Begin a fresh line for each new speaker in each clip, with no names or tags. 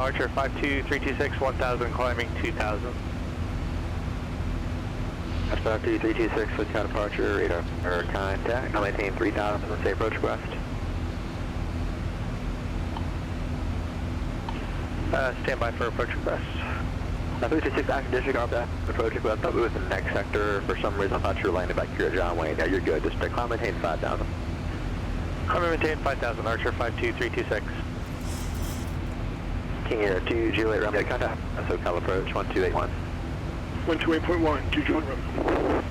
Archer 52326, 1000, climbing 2000.
That's 52326 with car departure, radar or contact. I'll maintain 3000, say approach request.
Stand by for approach request.
326 active disregard that approach request. Thought we was in the next sector. For some reason I thought you were landing back here at John Wayne. Yeah, you're good. Just climb maintain 5000.
Climb maintain 5000, Archer 52326.
King Air 2, Juliet Romeo, contact. SoCal approach 1281.
128.1, 2 Juliet Romeo.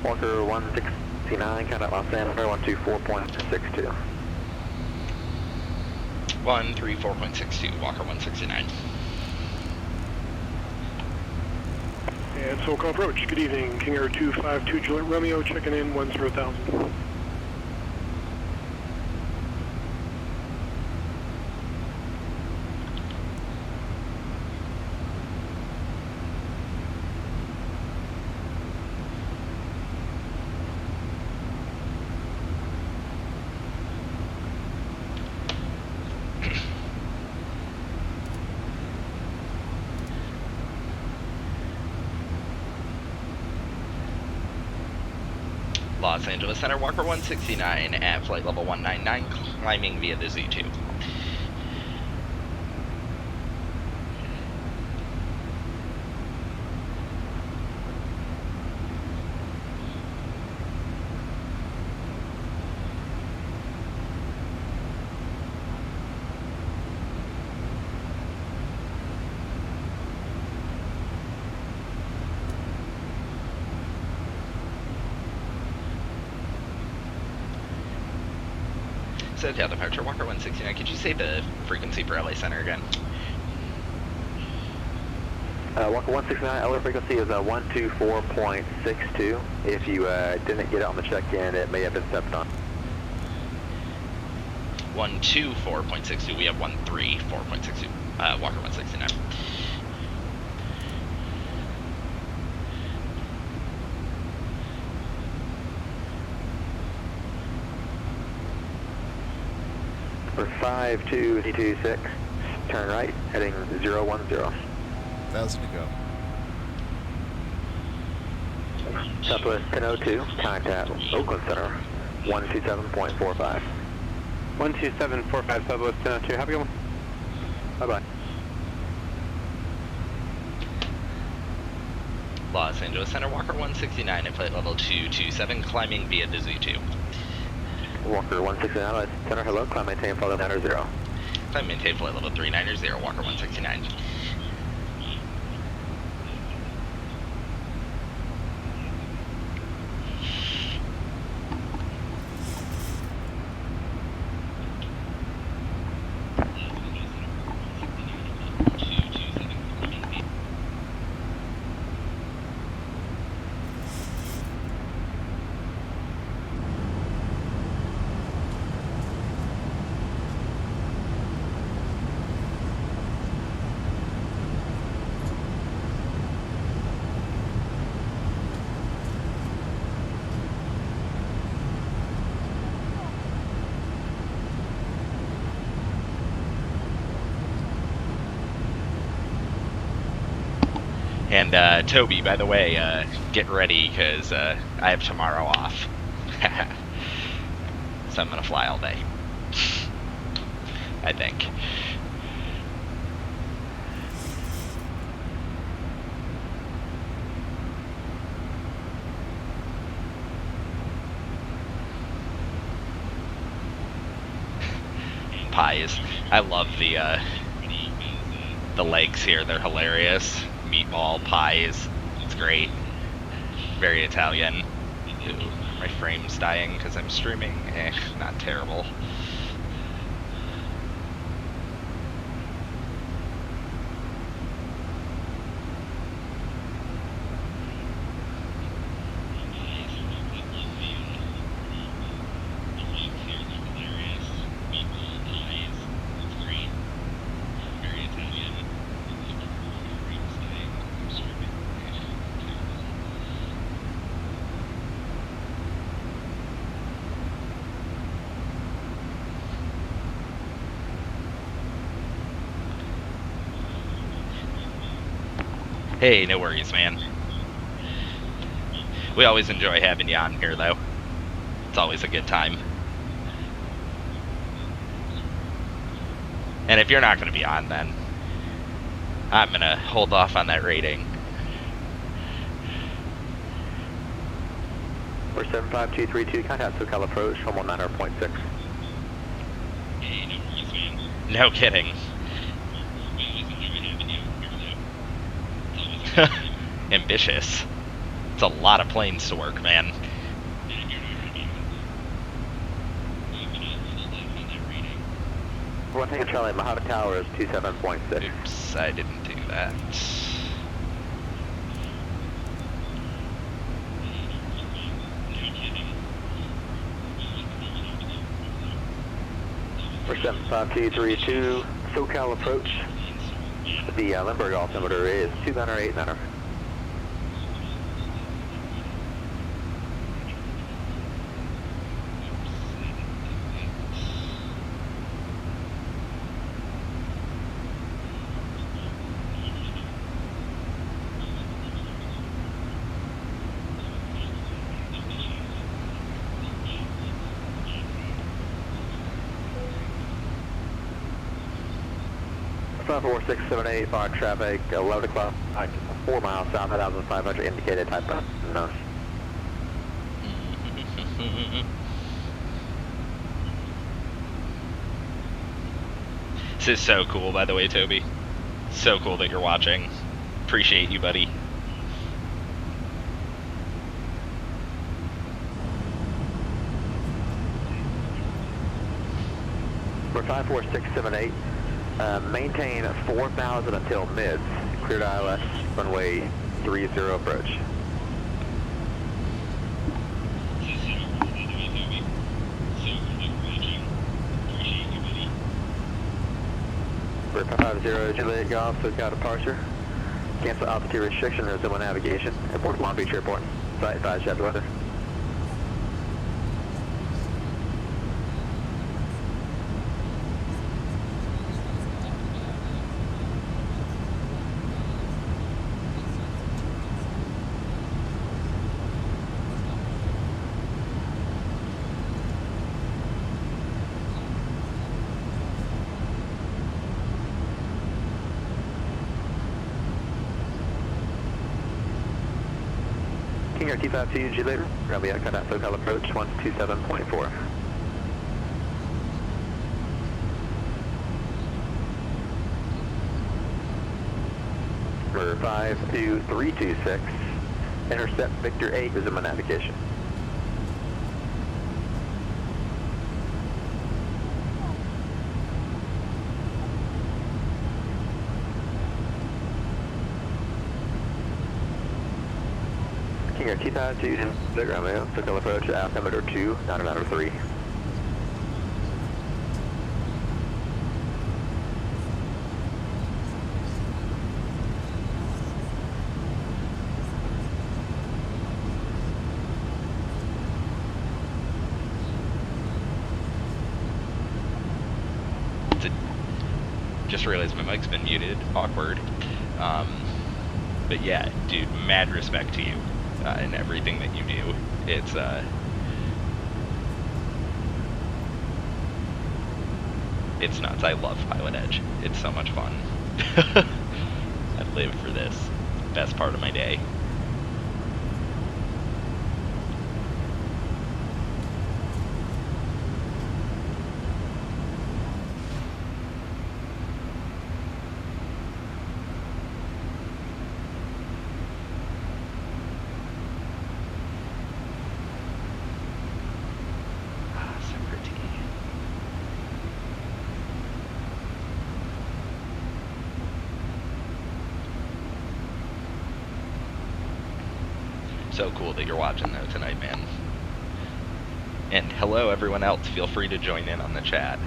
Walker 169, contact Los Angeles 124.62.
134.62, Walker 169.
And SoCal approach, good evening. King Air 252 Juliet Romeo, checking in 10,000.
Los Angeles Center, Walker 169 at flight level 199, climbing via the Z2. So tail departure, Walker 169. Could you say the frequency for LA Center again?
Walker 169, LA frequency is 124.62. If you didn't get it on the check-in, it may have been stepped on.
124.62. We have 134.62. Walker 169.
For 52326, turn right, heading 010.
1,000 to go.
Southwest 1002, contact Oakland Center, 127.45.
12745, Southwest 1002, have a good one.
Bye-bye.
Los Angeles Center, Walker 169 at flight level 227, climbing via the Z2.
Walker 169, LA Center, hello, climb maintain flight level 900.
Climb maintain flight level 390, Walker 169. And Toby, by the way, get ready because I have tomorrow off. So I'm going to fly all day. I think. Pies. I love the legs here. They're hilarious. Meatball pies. It's great. Very Italian. Ooh, my frame's dying because I'm streaming. Not terrible. Hey, no worries, man. We always enjoy having you on here, though. It's always a good time. And if you're not going to be on, then I'm going to hold off on that rating.
For 75232, contact SoCal approach, 119.6.
No kidding. Ambitious. It's a lot of planes to work, man.
One thing, Charlie, Mojave Tower is 27.6.
Oops, I didn't do that.
For 75232, SoCal approach, the Lindbergh altimeter is 298 9. Five 4678, fire traffic, 11 o'clock, 4 miles south, 1,500 indicated type of nose.
This is so cool, by the way, Toby. So cool that you're watching. Appreciate you, buddy.
For 54678, maintain 4,000 until mids, cleared ILS, runway 30 approach. For 550 Juliet Golf, SoCal departure. Cancel altitude restriction, resume navigation. Airport Long Beach Airport. Site 5 Chapter weather. King Air T52 G later. Runway contact SoCal approach 127.4. For 52326, intercept Victor 8, resume navigation. King Air T52, runway, SoCal approach, altimeter 2, altimeter 3.
Just realized my mic's been muted. Awkward. But yeah, dude, mad respect to you and everything that you do. It's nuts. I love PilotEdge. It's so much fun. I live for this. Best part of my day. So cool that you're watching though tonight, man. And hello everyone else, feel free to join in on the chat.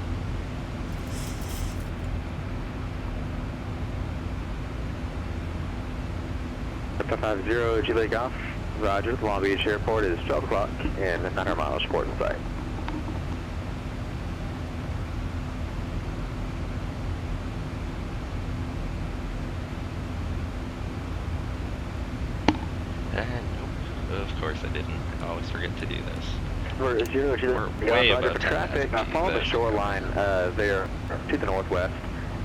Delta 50 Juliet Golf, roger, Long Beach Airport is 12 o'clock and 900 miles port in sight.
Nope. Of course I didn't. I always forget to do this.
We're 0
We're way above
traffic.
10.
Follow the shoreline there to the northwest,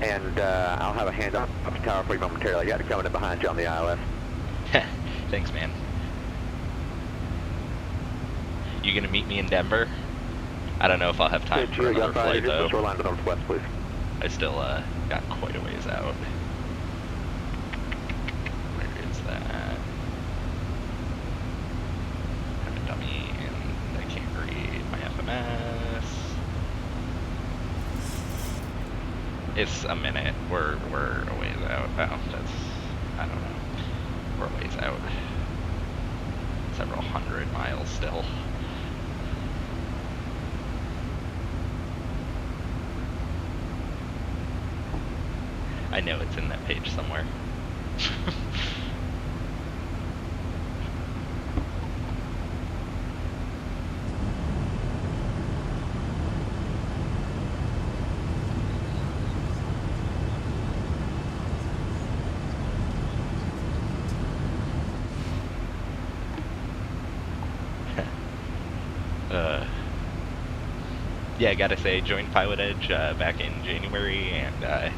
and I'll have a hand up the tower for you momentarily. I got it coming in behind you on the ILS.
Thanks, man. You gonna meet me in Denver? I don't know if I'll have time for another flight though.
Shoreline to the northwest, please.
I still got quite a ways out. Where is that? I'm a dummy and I can't read my FMS. It's a minute. We're a ways out. Oh, that's, I don't know. We're a ways out. Several hundred miles still. I know it's in that page somewhere. Yeah, I gotta say, joined PilotEdge back in January, and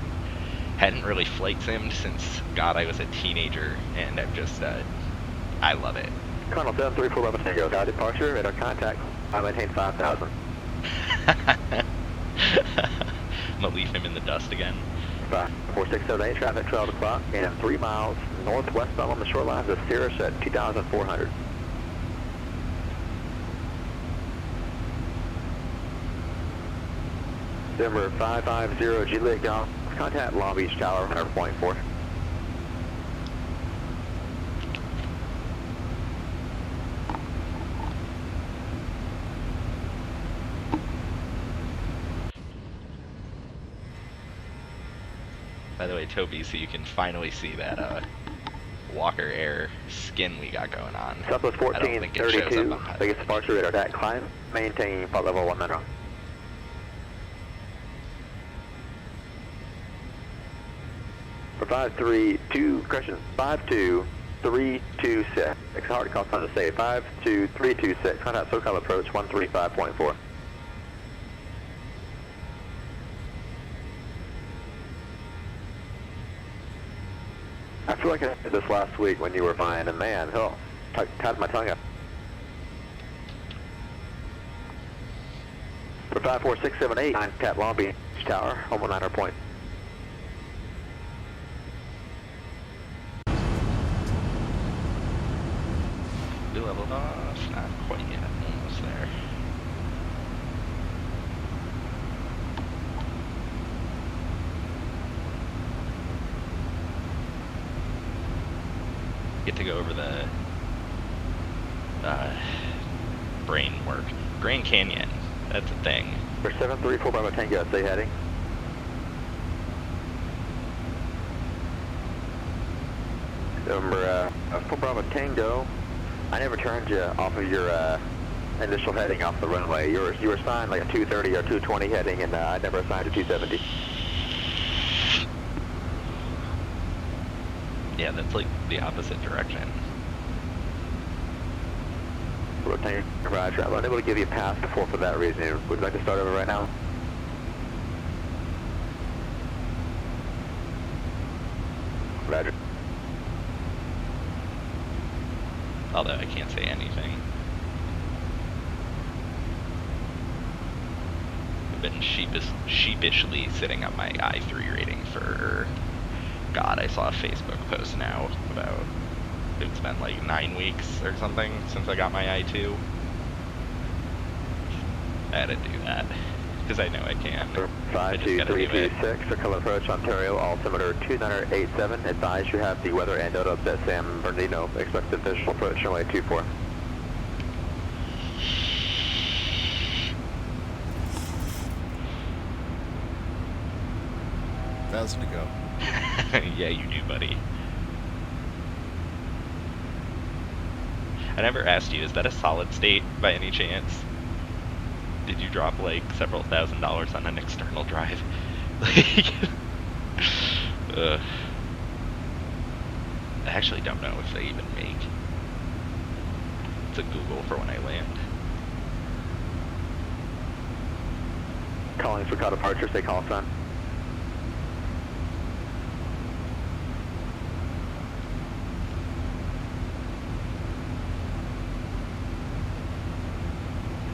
hadn't really flight simmed since, God, I was a teenager, and I've just, I love it.
Colonel 734 Bravo Tango, our departure, radar contact, I maintain 5,000.
I'm gonna leave him in the dust again.
4678, traffic 12 o'clock, and 3 miles northwest along the shorelines of Cirrus at 2,400. Denver 550 Juliet Golf, contact Long Beach Tower, 100.4.
By the way, Toby, so you can finally see that Walker Air skin we got going on.
Southwest
I don't think it shows
1432,
up on
biggest departure radar attack, climb, maintain flight level 1 minute. For 532, correction, 52326. It's hard to call something to say. 52326, contact SoCal approach 135.4. I feel like I did this last week when you were flying, and man, oh, tied my tongue up. For 54678, contact Long Beach Tower, home 19 point.
We leveled off, not quite yet, almost there. Get to go over the brain work. Grand Canyon, that's a thing.
For 734 Bravo Tango, stay heading. Number 4 Bravo Tango, I never turned you off of your initial heading off the runway. You were assigned like a 230 or 220 heading, and I never assigned a 270.
Yeah, that's like the opposite direction.
Rotating Roger. I'm unable to give you a pass before for that reason. Would you like to start over right now? Roger.
Although I can't say anything. I've been sheepishly sitting on my I3 rating for, God, I saw a Facebook post now about, it's been like 9 weeks or something since I got my I2. I had to do that, because I know I can.
52326, circle approach Ontario, altimeter 2987. Advise you have the weather and NOTAs at San Bernardino. Expected visual approach runway 24.
Thousand to go.
Yeah, you do, buddy. I never asked you, is that a solid state by any chance? Did you drop like several $1,000s on an external drive? Like, I actually don't know if they even make to Google for when I land.
Calling for car departure, stay call sign.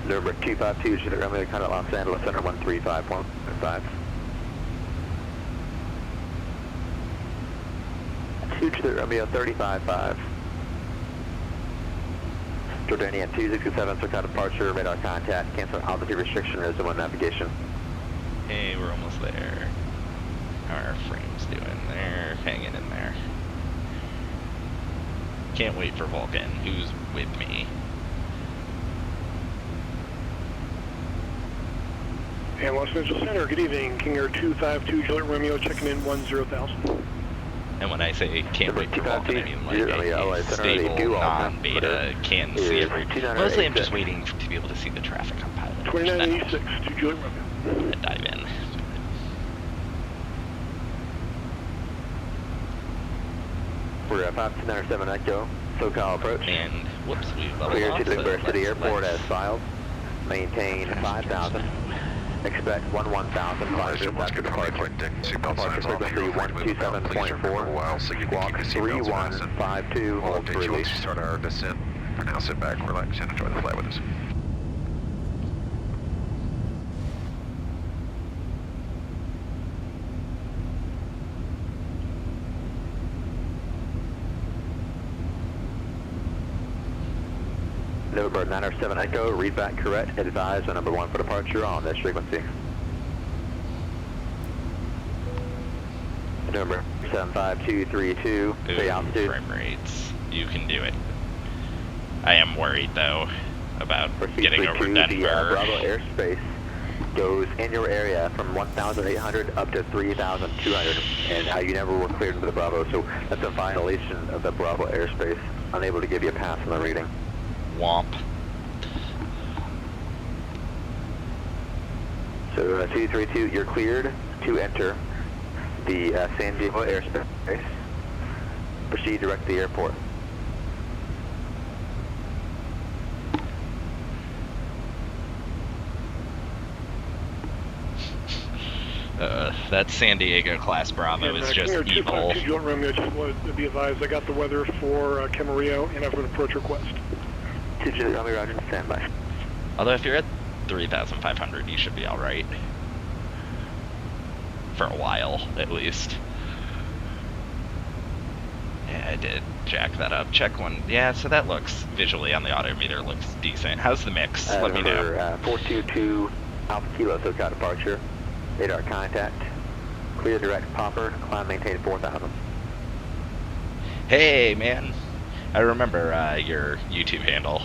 Number 252, Juliet Romeo, contact Los Angeles Center 135.5. 2 Juliet Romeo 35.5. Jordanian 267, so car departure, radar contact, cancel altitude restriction, resume on navigation.
Hey, we're almost there. How are our frames doing? They're hanging in there. Can't wait for Vulcan. Who's with me?
And Los Angeles Center, good evening. King Air 252, Juliet Romeo, checking in 10,000.
And when I say can't wait for Vulcan, I mean like
Romeo,
a stable, non-beta, can see every... Mostly I'm just waiting to be able to see the traffic on Pilot.
2986 to Juliet Romeo.
And dive in.
We're at 5297 Echo, SoCal approach.
And whoops, we leveled
Clear
off.
to the University
let's-
Airport as filed. Maintain 5,000. Expect 11,000. Departure frequency 127.4. Squawk 3152. Hold for release.
Start our descent. For now, sit back, relax, and enjoy the flight with us.
November 907 Echo, read back correct. Advise on number 1 for departure on this frequency. November 75232, stay altitude.
Frame rates. You can do it. I am worried though about getting over Denver.
The Bravo airspace goes in your area from 1,800 up to 3,200, and you never were cleared for the Bravo, so that's a violation of the Bravo airspace. Unable to give you a pass on the reading.
Womp.
So 232, you're cleared to enter the San Diego airspace. Proceed direct to the airport.
That San Diego class Bravo is just
King Air
evil.
252, Juliet Romeo, just wanted to be advised, I got the weather for Camarillo, and I have an approach request.
2 Juliet Romeo, Roger, stand by.
Although if you're at 3,500, you should be alright. For a while, at least. Yeah, I did jack that up. Check one. Yeah, so that looks, visually on the odometer, looks decent. How's the mix? Let me know.
422 Alpha Kilo, SoCal departure. Radar contact. Clear direct popper. Climb maintain 4,000.
Hey, man. I remember your YouTube handle.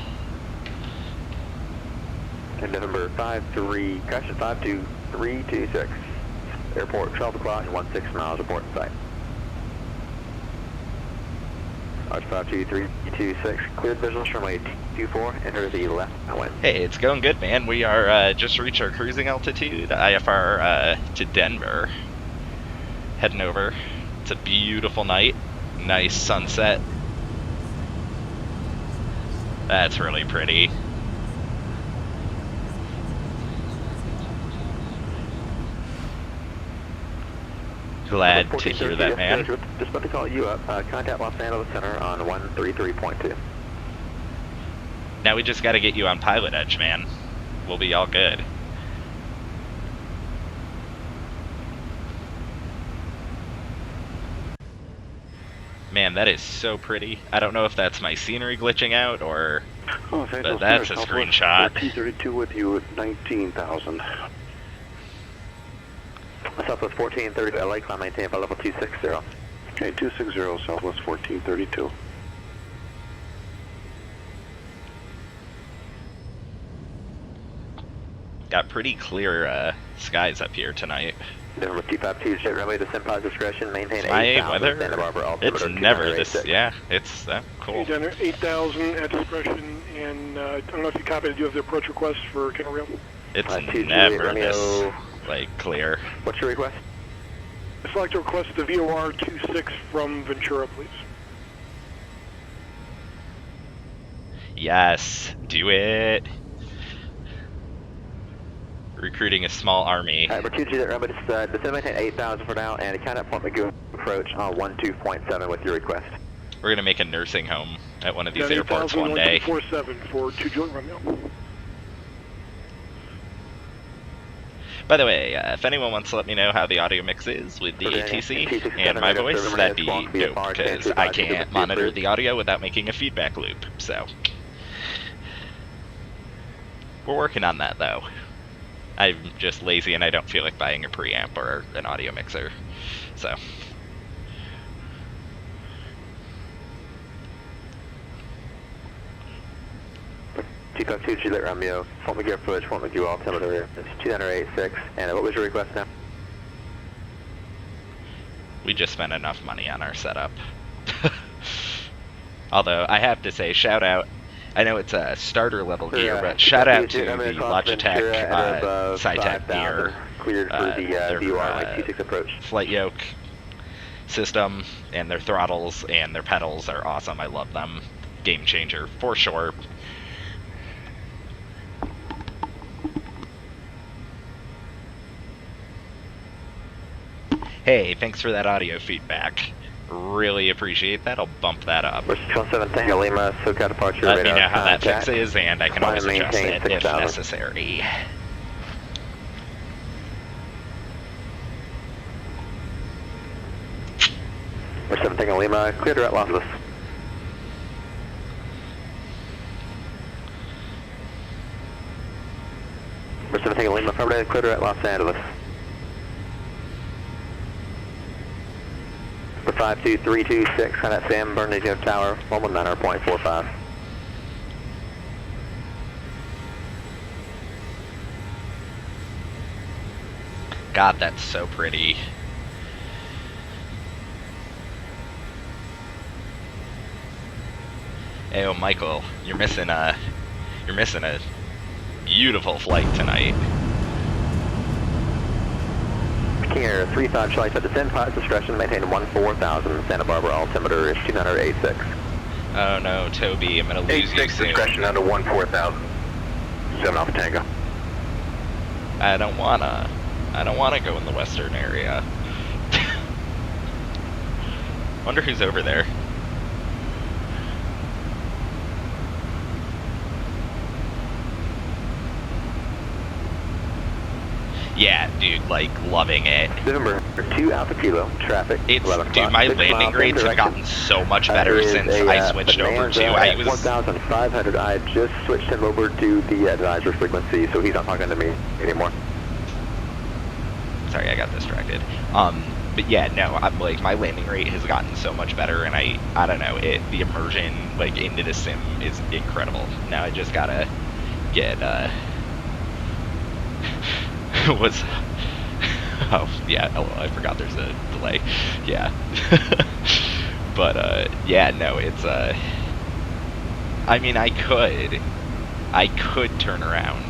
And November 52326. Airport 12 o'clock and 16 miles, report in sight. Arch 52326, cleared visuals from runway 24, enter the left downwind.
Hey, it's going good, man. We are just reached our cruising altitude, IFR to Denver. Heading over. It's a beautiful night. Nice sunset. That's really pretty. Glad to hear that, man.
Just about to call you up. Contact Los Angeles Center on 133.2.
Now we just got to get you on PilotEdge, man. We'll be all good. Man, that is so pretty. I don't know if that's my scenery glitching out or... but that's a screenshot.
T-32 with you at 19,000.
Southwest 1430 LA, climb maintain for level 260.
Okay, 260 Southwest 1432.
Got pretty clear skies up here tonight.
November 252, jet runway, descend positive discretion, maintain
My
8,000,
weather,
Santa Barbara, altimeter
it's never this,
286.
yeah, it's cool.
Down 8,000 at discretion, and I don't know if you copied it, do you have the approach request for Camarillo?
It's
2
never
Juliet
this,
Romeo.
like, clear.
What's your request?
I'd like to request the VOR 26 from Ventura, please.
Yes, do it. Recruiting a small army.
Alright, we're 2 Juliet Romeo, just descend maintain 8,000 for now, and count at Point McGill approach on 12.7 with your request.
We're gonna make a nursing home at one of these
Down
airports
8,000,
one day.
1247 for 2 Juliet Romeo.
By the way, if anyone wants to let me know how the audio mix is with the ATC and my voice, that'd be dope, because I can't monitor the audio without making a feedback loop, so. We're working on that, though. I'm just lazy and I don't feel like buying a preamp or an audio mixer, so.
Chico 2 Juliet Romeo, Point McGill approach, Point McGill altimeter is 286, and what was your request now?
We just spent enough money on our setup. Although, I have to say, shout out, I know it's a starter level gear, but shout out to the Logitech SciTech gear,
cleared for the
their
approach.
flight yoke system, and their throttles and their pedals are awesome. I love them. Game changer, for sure. Hey, thanks for that audio feedback. Really appreciate that. I'll bump that up.
We're 7 Tango Lima, SoCal departure.
Let me know how that fix is, and I can always adjust it if necessary.
We're 7 Tango Lima, clear to Los Angeles. We're 7 Tango Lima, affirmative, clear to Los Angeles. For 52326, on that Sam Bernardino Tower, 119.45.
God, that's so pretty. Hey, oh, Michael, you're missing a beautiful flight tonight.
King Air 35 Charlie, set descend, pilot's discretion, maintain 14,000, Santa Barbara altimeter is 286.
Oh no, Toby, I'm gonna lose you soon.
discretion under 14,000. 7 Alpha Tango.
I don't wanna go in the western area. Wonder who's over there. Yeah, dude, like, loving it.
November 2 Alpha Kilo, traffic.
It's, dude, my landing rates have gotten so much better since I switched over to, I was...
1,500, I just switched him over to the advisor frequency, so he's not talking to me anymore.
Sorry, I got distracted. But yeah, no, I'm like, my landing rate has gotten so much better, and I don't know, the immersion, like, into the sim is incredible. Now I just gotta get, was... Oh, yeah, oh, I forgot there's a delay. Yeah. But, yeah, no, it's, I mean, I could turn around,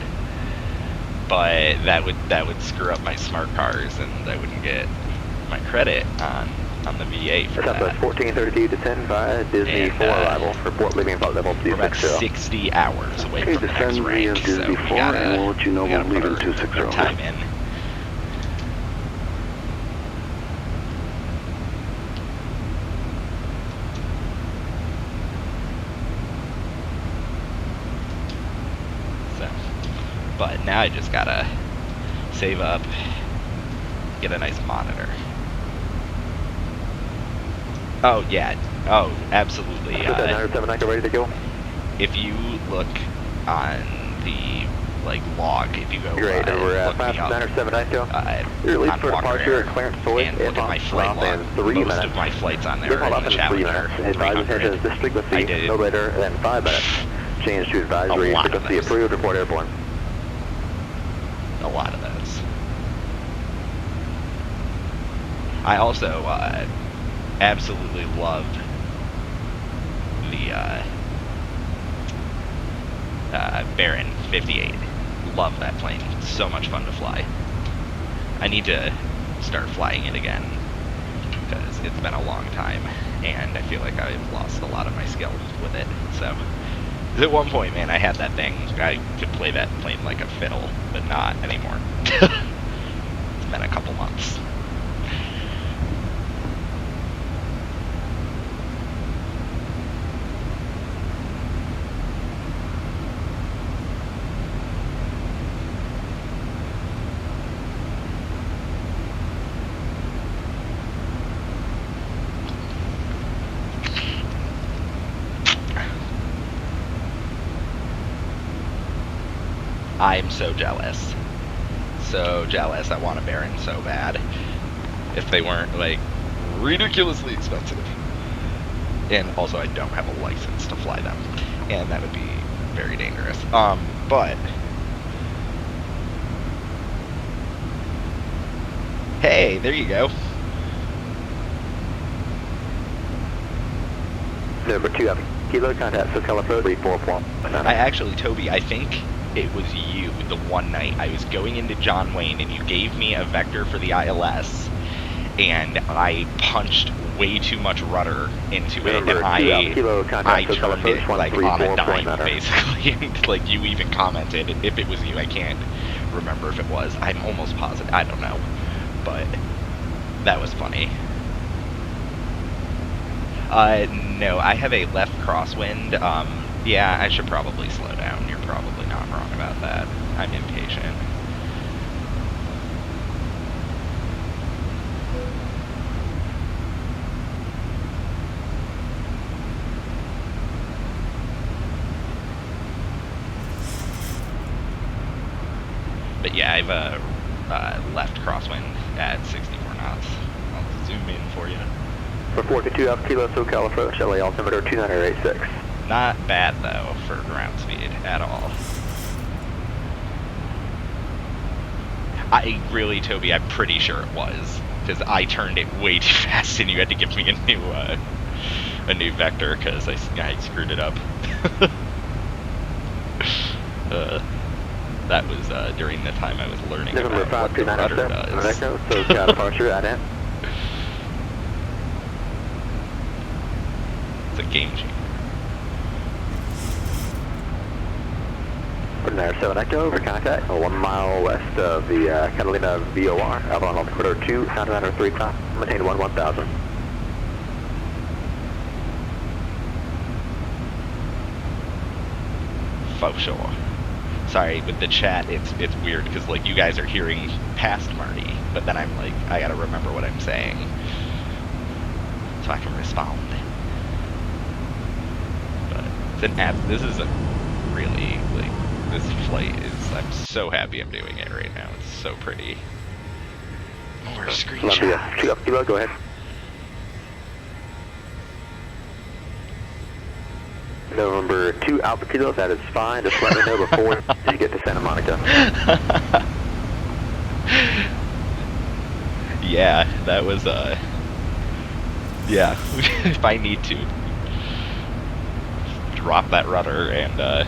but that would screw up my smart cars, and I wouldn't get my credit on the VA for that.
1432 to 10 by Disney
And,
4 arrival. Report leaving flight level
We're about
260.
60 hours away from the next
descend
rank,
via
so
Disney
we
4,
gotta,
and we'll let you know
we gotta
we're
put
leaving
our
260.
time in. So, but now I just gotta save up, get a nice monitor. Oh yeah, oh absolutely.
979 ready to go.
If you look on the log, if you go
Great, we're at
look me up,
979 go. You're
on
released for
Walker
departure
Air,
at clearance source
and look at my flight log.
in 3
Most
minutes.
of my flights on there
You're
are
called
in
up
the
in 3
Challenger
minutes. Advise attention
300.
this frequency
I did
no later than 5 minutes. Change to advisory
A lot of
frequency
those.
approved, report airborne.
A lot of those. I also absolutely loved the Baron 58. Love that plane. So much fun to fly. I need to start flying it again because it's been a long time and I feel like I've lost a lot of my skill with it. So 'Cause at one point, man, I had that thing. I could play that plane like a fiddle, but not anymore. It's been a couple months. I'm so jealous. So jealous. I want a Baron so bad. If they weren't, like, ridiculously expensive. And also, I don't have a license to fly them. And that would be very dangerous. But... Hey, there you go.
Number 2, have Kilo, contact SoCal approach 34.9.
I actually, Toby, I think it was you the one night. I was going into John Wayne and you gave me a vector for the ILS and I punched way too much rudder into it and I turned it like on a dime basically. And like you even commented, if it was you, I can't remember if it was. I'm almost positive, I don't know. But that was funny. No, I have a left crosswind. Yeah, I should probably slow down. You're probably not wrong about that. I'm impatient. But yeah, I have a left crosswind at 64 knots. I'll zoom in for you.
For 42 Alpha Kilo SoCal approach, LA altimeter 2986.
Not bad though for ground speed at all. I really, Toby, I'm pretty sure it was because I turned it way too fast and you had to give me a new vector because I screwed it up. That was during the time I was learning about what the rudder does.
SoCal departure at it.
It's a game changer.
7 Echo over contact, 1 mile west of the Catalina VOR, Avalon altimeter 2, sound matter 3 clock, maintain 1000.
For sure. Sorry, with the chat, it's weird because like you guys are hearing past Marty, but then I'm like, I gotta remember what I'm saying so I can respond. But it's an app. This is a really like this flight is. I'm so happy I'm doing it right now. It's so pretty. More screenshots.
Kilo, go ahead. November 2 Alpha Kilo, that is fine. Just let me know before you get to Santa Monica.
Yeah, that was yeah, if I need to drop that rudder and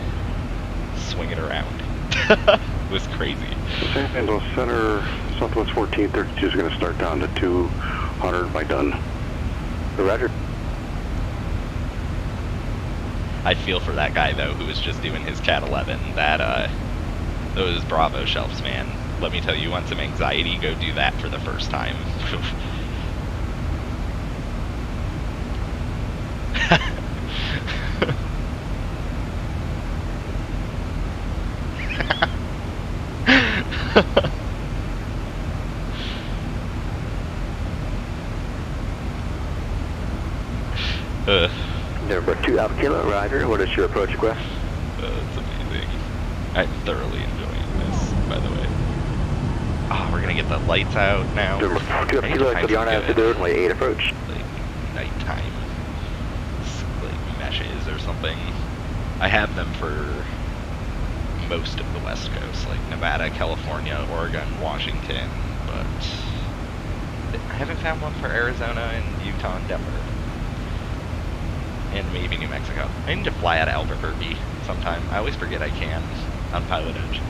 swing it around. It was crazy.
San Angelo Center, Southwest 1432 is going to start down to 200 by done.
Roger.
I feel for that guy though who was just doing his Cat 11. That those Bravo shelves, man. Let me tell you, you want some anxiety, go do that for the first time.
Number 2 Alpha Kilo, Roger. What is your approach request?
It's amazing. I'm thoroughly enjoying this, by the way. Oh, we're gonna get the lights out now.
Number 2 Alpha Kilo, to be on altitude, only 8 approach.
Like nighttime, like meshes or something. I have them for most of the West Coast, like Nevada, California, Oregon, Washington, but I haven't found one for Arizona and Utah and Denver. And maybe New Mexico. I need to fly out of Albuquerque sometime. I always forget I can on PilotEdge.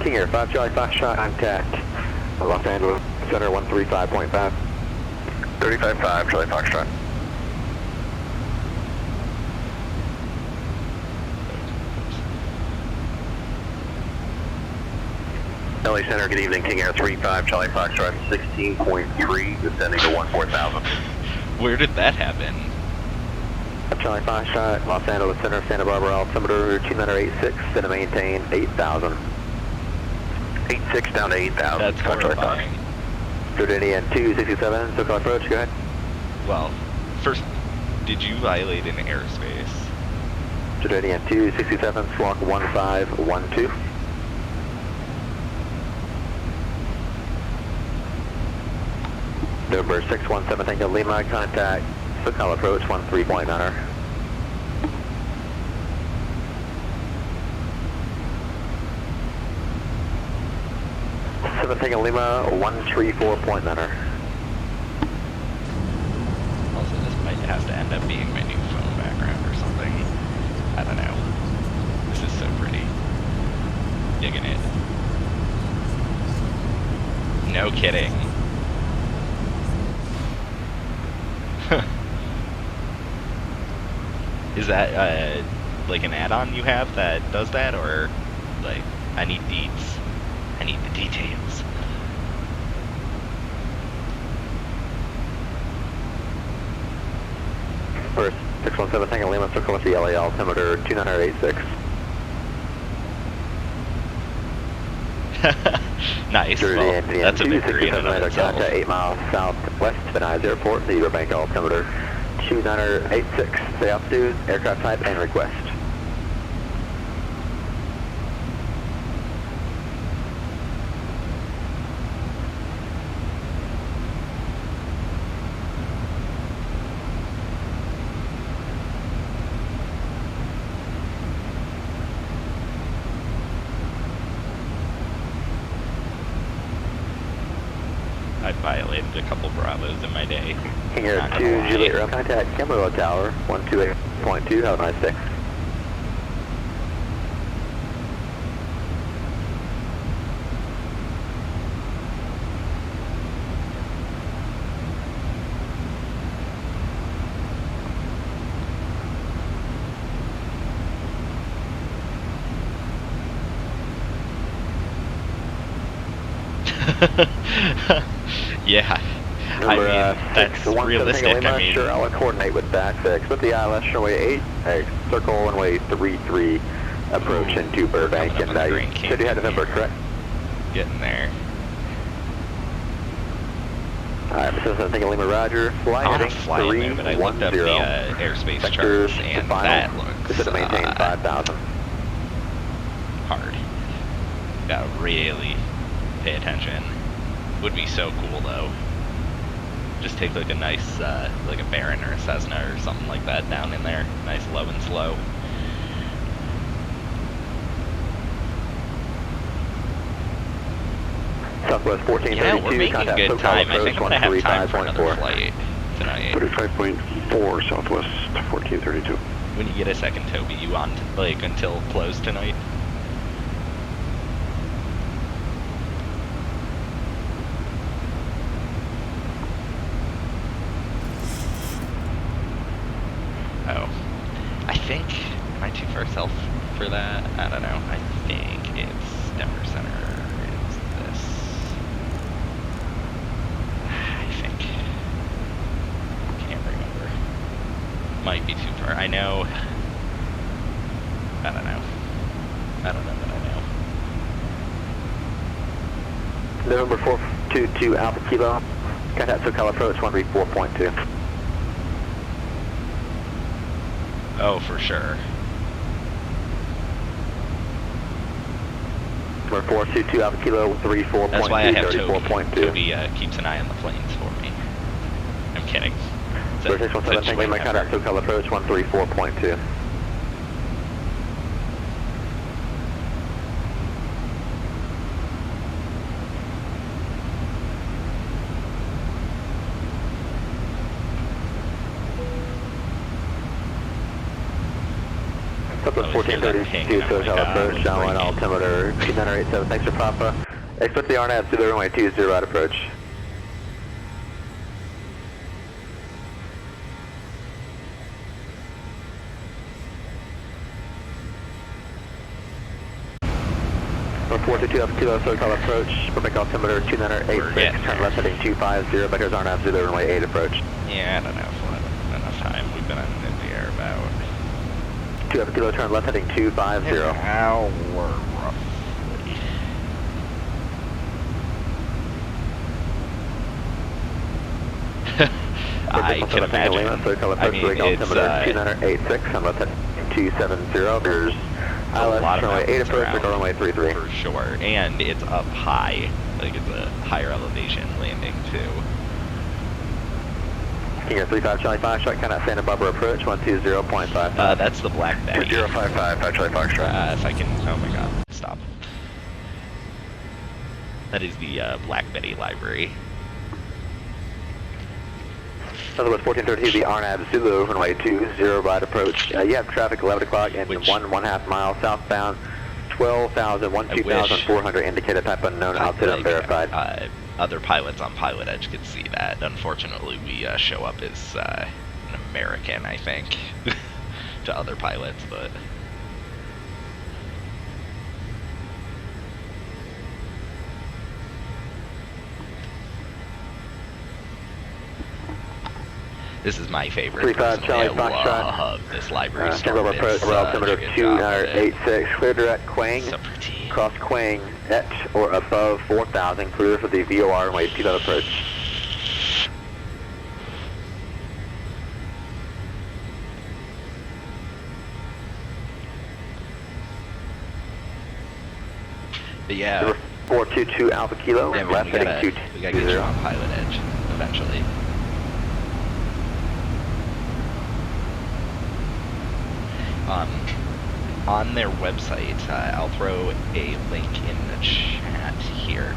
King Air 5 Charlie Foxtrot, contact Los Angeles Center 135.5.
35.5, Charlie Foxtrot.
LA Center, good evening, King Air 35 Charlie Foxtrot 16.3, descending to 14,000.
Where did that happen?
Charlie Foxtrot, Los Angeles Center, Santa Barbara, altimeter 2986, set to maintain 8,000.
86 down to 8,000.
That's horrifying.
KDEN 267, SoCal approach, go ahead.
Well, first, did you violate an airspace?
KDEN 267, squawk 1512. November 617 Tango Lima, contact SoCal approach 13.9er. Tango Lima 134.9er.
Also, this might have to end up being my new phone background or something. I don't know. This is so pretty. Digging it. No kidding. Is that like an add-on you have that does that, or like I need deets? I need the details.
First 617 Tango Lima, circle with the LA altimeter 2986.
Nice. Well, that's a victory in and of itself.
Contact 8 miles southwest of Van Nuys Airport, the Riverbank altimeter 2986. Say altitude, aircraft type, and request.
I violated a couple Bravos in my day.
King Air 2 Juliet Row, contact Camarillo Tower 128.2. Have a nice day.
Yeah, I mean, that's realistic. I mean,
sure, I'll coordinate with that. With the ILS runway 8, circle runway 33, approach into Burbank, and I said you had a number, correct?
Getting there.
Alright, Mr. Tango Lima, Roger. Fly
I want
heading
to fly in there, but I looked up the
310.
airspace
Vectors
charts, and
to final.
that looks
This is to maintain 5,000.
hard. Gotta really pay attention. Would be so cool though. Just take like a nice, like a Baron or a Cessna or something like that down in there. Nice low and slow.
Southwest 1432,
Yeah, we're making
contact
good
SoCal
time. I
approach
think I'm gonna have time for another
135.4.
flight tonight.
35.4 Southwest 1432.
When you get a second, Toby, you on like until close tonight? Oh, I think, am I too far south for that? I don't know. I think it's Denver Center. It's this. I think. Can't remember. Might be too far. I know. I don't know. I don't know that I know.
November 422 Alpha Kilo, contact SoCal approach 134.2.
Oh, for sure.
Number 422 Alpha Kilo 34.2,
That's why I have Toby.
34.2.
Toby keeps an eye on the planes for me. I'm kidding. It's a-
British
it's a
17,
joint
my contact
effort.
SoCal approach 134.2. Southwest
always hear that
1432,
ping, and I'm
Hotel
like,
approach, downwind
freaking.
altimeter 2987, thanks for Papa. Expect the RNAV to the runway 20 right approach. North 422 up Kilo Hotel approach, perfect altimeter 2986, turn left heading 250, back here's RNAV to the runway 8 approach.
Yeah, I don't know if we'll have enough time. We've been in the air about
2 up Kilo, turn left heading 250.
an hour roughly. I can imagine. I mean, it's
2986, I'm left heading 270, there's
a lot of
runway 8
mountains
approach,
around,
runway 33.
for sure, and it's up high. Like, it's a higher elevation landing too.
King Air 35 Charlie Foxtrot, kind of Santa Barbara approach, 120.5.
That's the Black Betty.
2055, 5 Charlie Foxtrot.
If I can, oh my god, stop. That is the Black Betty library.
Southwest 1432, the RNAV Zulu, runway 20 right approach. You have traffic 11 o'clock and
Which-
1.5 miles southbound, 12,000, 2,400, indicated type unknown,
I
altitude
feel
unverified.
Other pilots on PilotEdge could see that. Unfortunately, we show up as an American, I think, to other pilots, but... This is my favorite.
35
Personally,
Charlie
I
Foxtrot.
love this library
Stand
store.
over approach,
It's
altimeter
such a good job of it.
2986, clear direct Quang,
So pretty.
cross Quang, at or above 4,000, clear for the VOR, runway 20 approach.
But yeah,
Number 422 Alpha Kilo,
yeah, man,
left
we
heading
gotta get you
220.
on PilotEdge eventually. On their website, I'll throw a link in the chat here.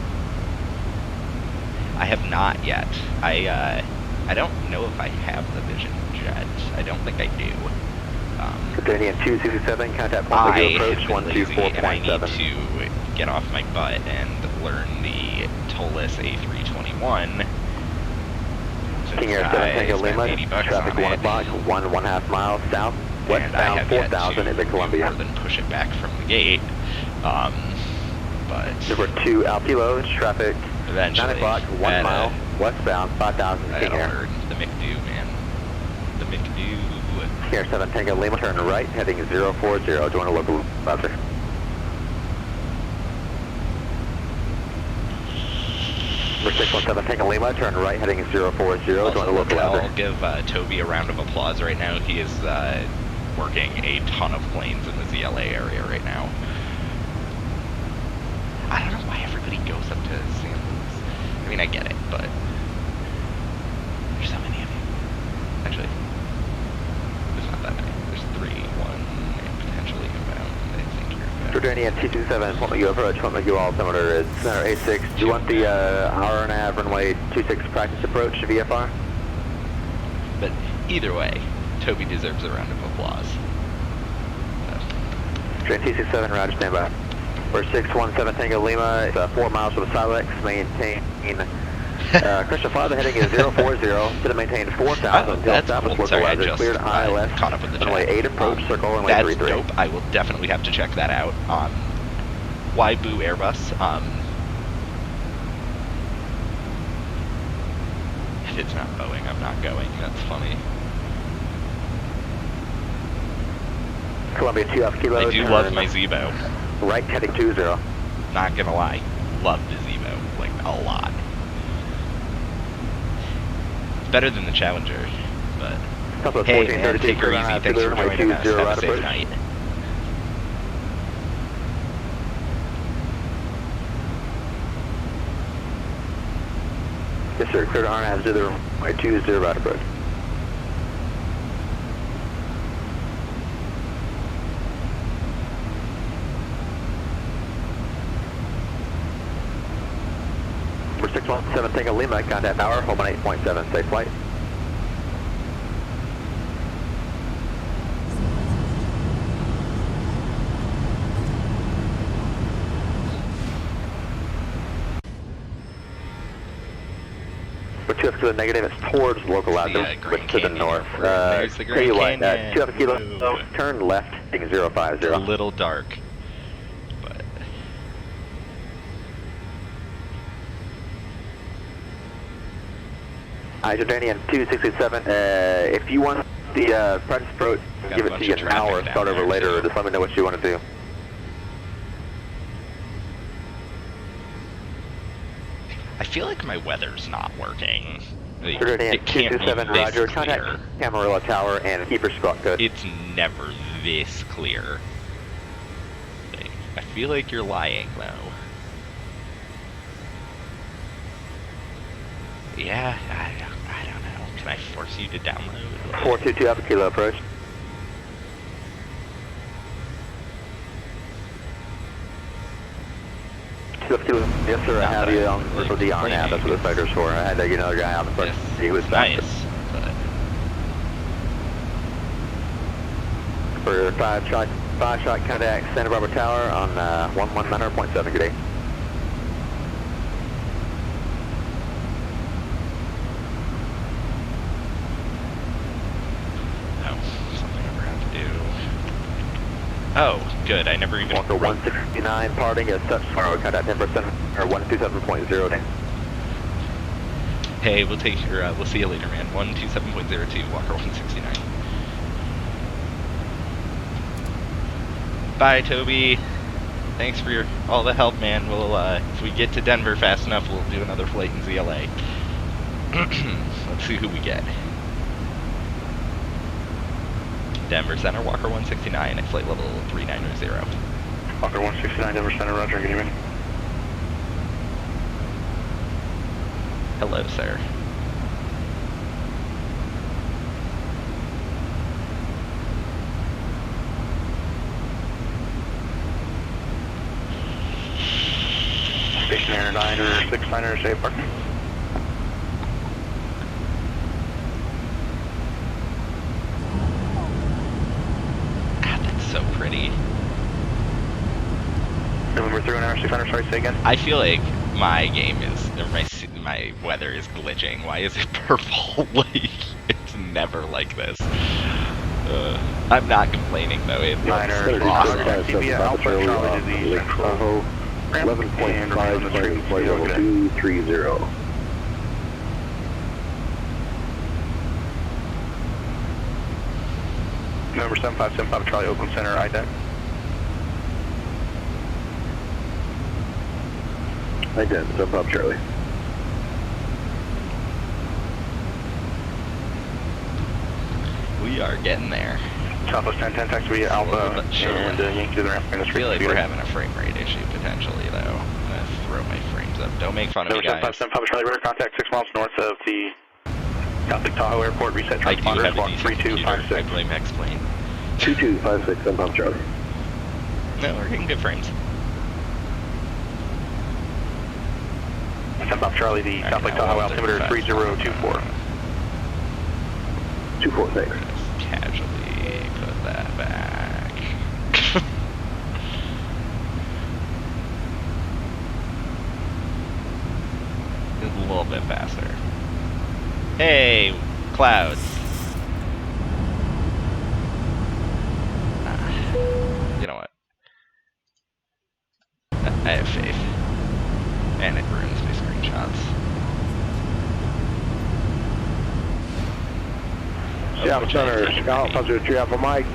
I have not yet. I don't know if I have the Vision Jet. I don't think I do.
KDEN 267, contact point
I
approach
have been lazy, and I need
124.7.
to get off my butt and learn the Tollus A321.
King Air 7 Tango Lima, traffic 1 o'clock, 1.5 miles south,
and I
westbound
have yet
4,000
to
into
do
Columbia.
more than push it back from the gate. But
Number 2 Al Kilo, traffic
eventually,
9 o'clock, 1 mile, westbound 5,000
I
King
gotta
Air.
learn the McDo, man. The McDo.
King Air 7 Tango Lima, turn right, heading 040, join a local buzzer. Number 617 Tango Lima, turn right, heading 040, join a
Also,
local
I'll
buzzer.
give Toby a round of applause right now. He is working a ton of planes in the ZLA area right now. I don't know why everybody goes up to San Luis. I mean, I get it, but there's so many of you. Actually, there's not that many. There's 3, 1, and potentially inbound. I think you're good.
KDEN 227, point you approach, point you altimeter is center 86. Do you want the RNAV runway 26 practice approach to VFR?
But either way, Toby deserves a round of applause.
Train 267, roger, stand by. We're 617 Tango Lima, it's 4 miles from Silex, maintain, Christian Father heading is 040, to maintain 4,000 until
That's
southwest
cool. Sorry, I
localizer,
just
cleared ILS,
caught up with the
runway
chat.
8 approach, circle runway
That's
33.
dope. I will definitely have to check that out. Why boo Airbus? If it's not Boeing, I'm not going. That's funny.
Columbia 2 Alpha Kilo,
I do
turn
love my Zebo.
right, heading 20.
Not gonna lie, love the Zebo, like a lot. It's better than the Challenger, but
Southwest
hey man,
1432,
take her
clear
easy.
runway
Thanks for
20, runway
joining us.
20
Have
right
a safe
approach.
night.
Yes sir, clear to RNAV 0, runway 20 right approach. Number 617 Tango Lima, contact power, hold on 8.7, safe flight. But 2 Kilo negative, it's towards local latitude,
Grand
to the
Canyon.
north.
There's the
tell
Grand
you what,
Canyon.
2 Kilo,
Ooh.
turn left, taking 050.
It's a little dark, but
Jordanian 267, if you want the practice approach,
Got
give
a
it
bunch
to you
of
now or
traffic
start
down
over
there,
later,
too.
or just let me know what you want to do.
I feel like my weather's not working. Like,
Jordanian
it can't be
227,
this
Roger,
clear.
contact Camarilla Tower and keep your squawk code.
It's never this clear. Like, I feel like you're lying, though. Yeah, I don't know. Can I force you to download?
422 Alpha Kilo approach. Yes, sir. I have you on Virtual DR now. That's what the fighter's for. I had to get another guy out in front.
Yes,
He was
nice,
faster.
but
For 5-shot contact Santa Barbara Tower on 1190.7. Good day.
something I forgot to do. Oh, good. I never even
Walker 169 parting as touch tomorrow. Contact 10% or 127.0.
Hey, we'll take your, we'll see you later, man. 127.02, Walker 169. Bye, Toby. Thanks for all the help, man. We'll, if we get to Denver fast enough, we'll do another flight in ZLA. Let's see who we get. Denver Center, Walker 169, at flight level 3900.
Walker 169, Denver Center, Roger, good evening.
Hello, sir.
Station Air 969er, safe park.
That's so pretty.
November 600, sorry, say again.
I feel like my game is, or my weather is glitching. Why is it purple? Like, it's never like this. I'm not complaining though. It looks awesome.
TV Alpha Charlie to the central
11.5 flight level 230.
November 7575 Charlie, Oakland Center, IDEC.
I did, jump up, Charlie.
We are getting there.
Southwest 1010, taxi Alpha, and Yankee to the ramp.
I feel like we're having a frame rate issue potentially though. I'm gonna throw my frames up. Don't make fun of me, guys.
November 7575 Charlie, radar contact 6 miles north of the South Lake Tahoe Airport, reset
I do
transponder,
have a
walk
decent computer. I
3256.
blame X-Plane.
2256, jump up, Charlie.
No, we're getting good frames.
75 Charlie, the South Lake Tahoe altimeter 3024.
246.
Just casually put that back. It's a little bit faster. Hey, clouds. You know what? I have faith. And it ruins my screenshots.
Seattle Center, Scott, positive 3 Alpha Mike.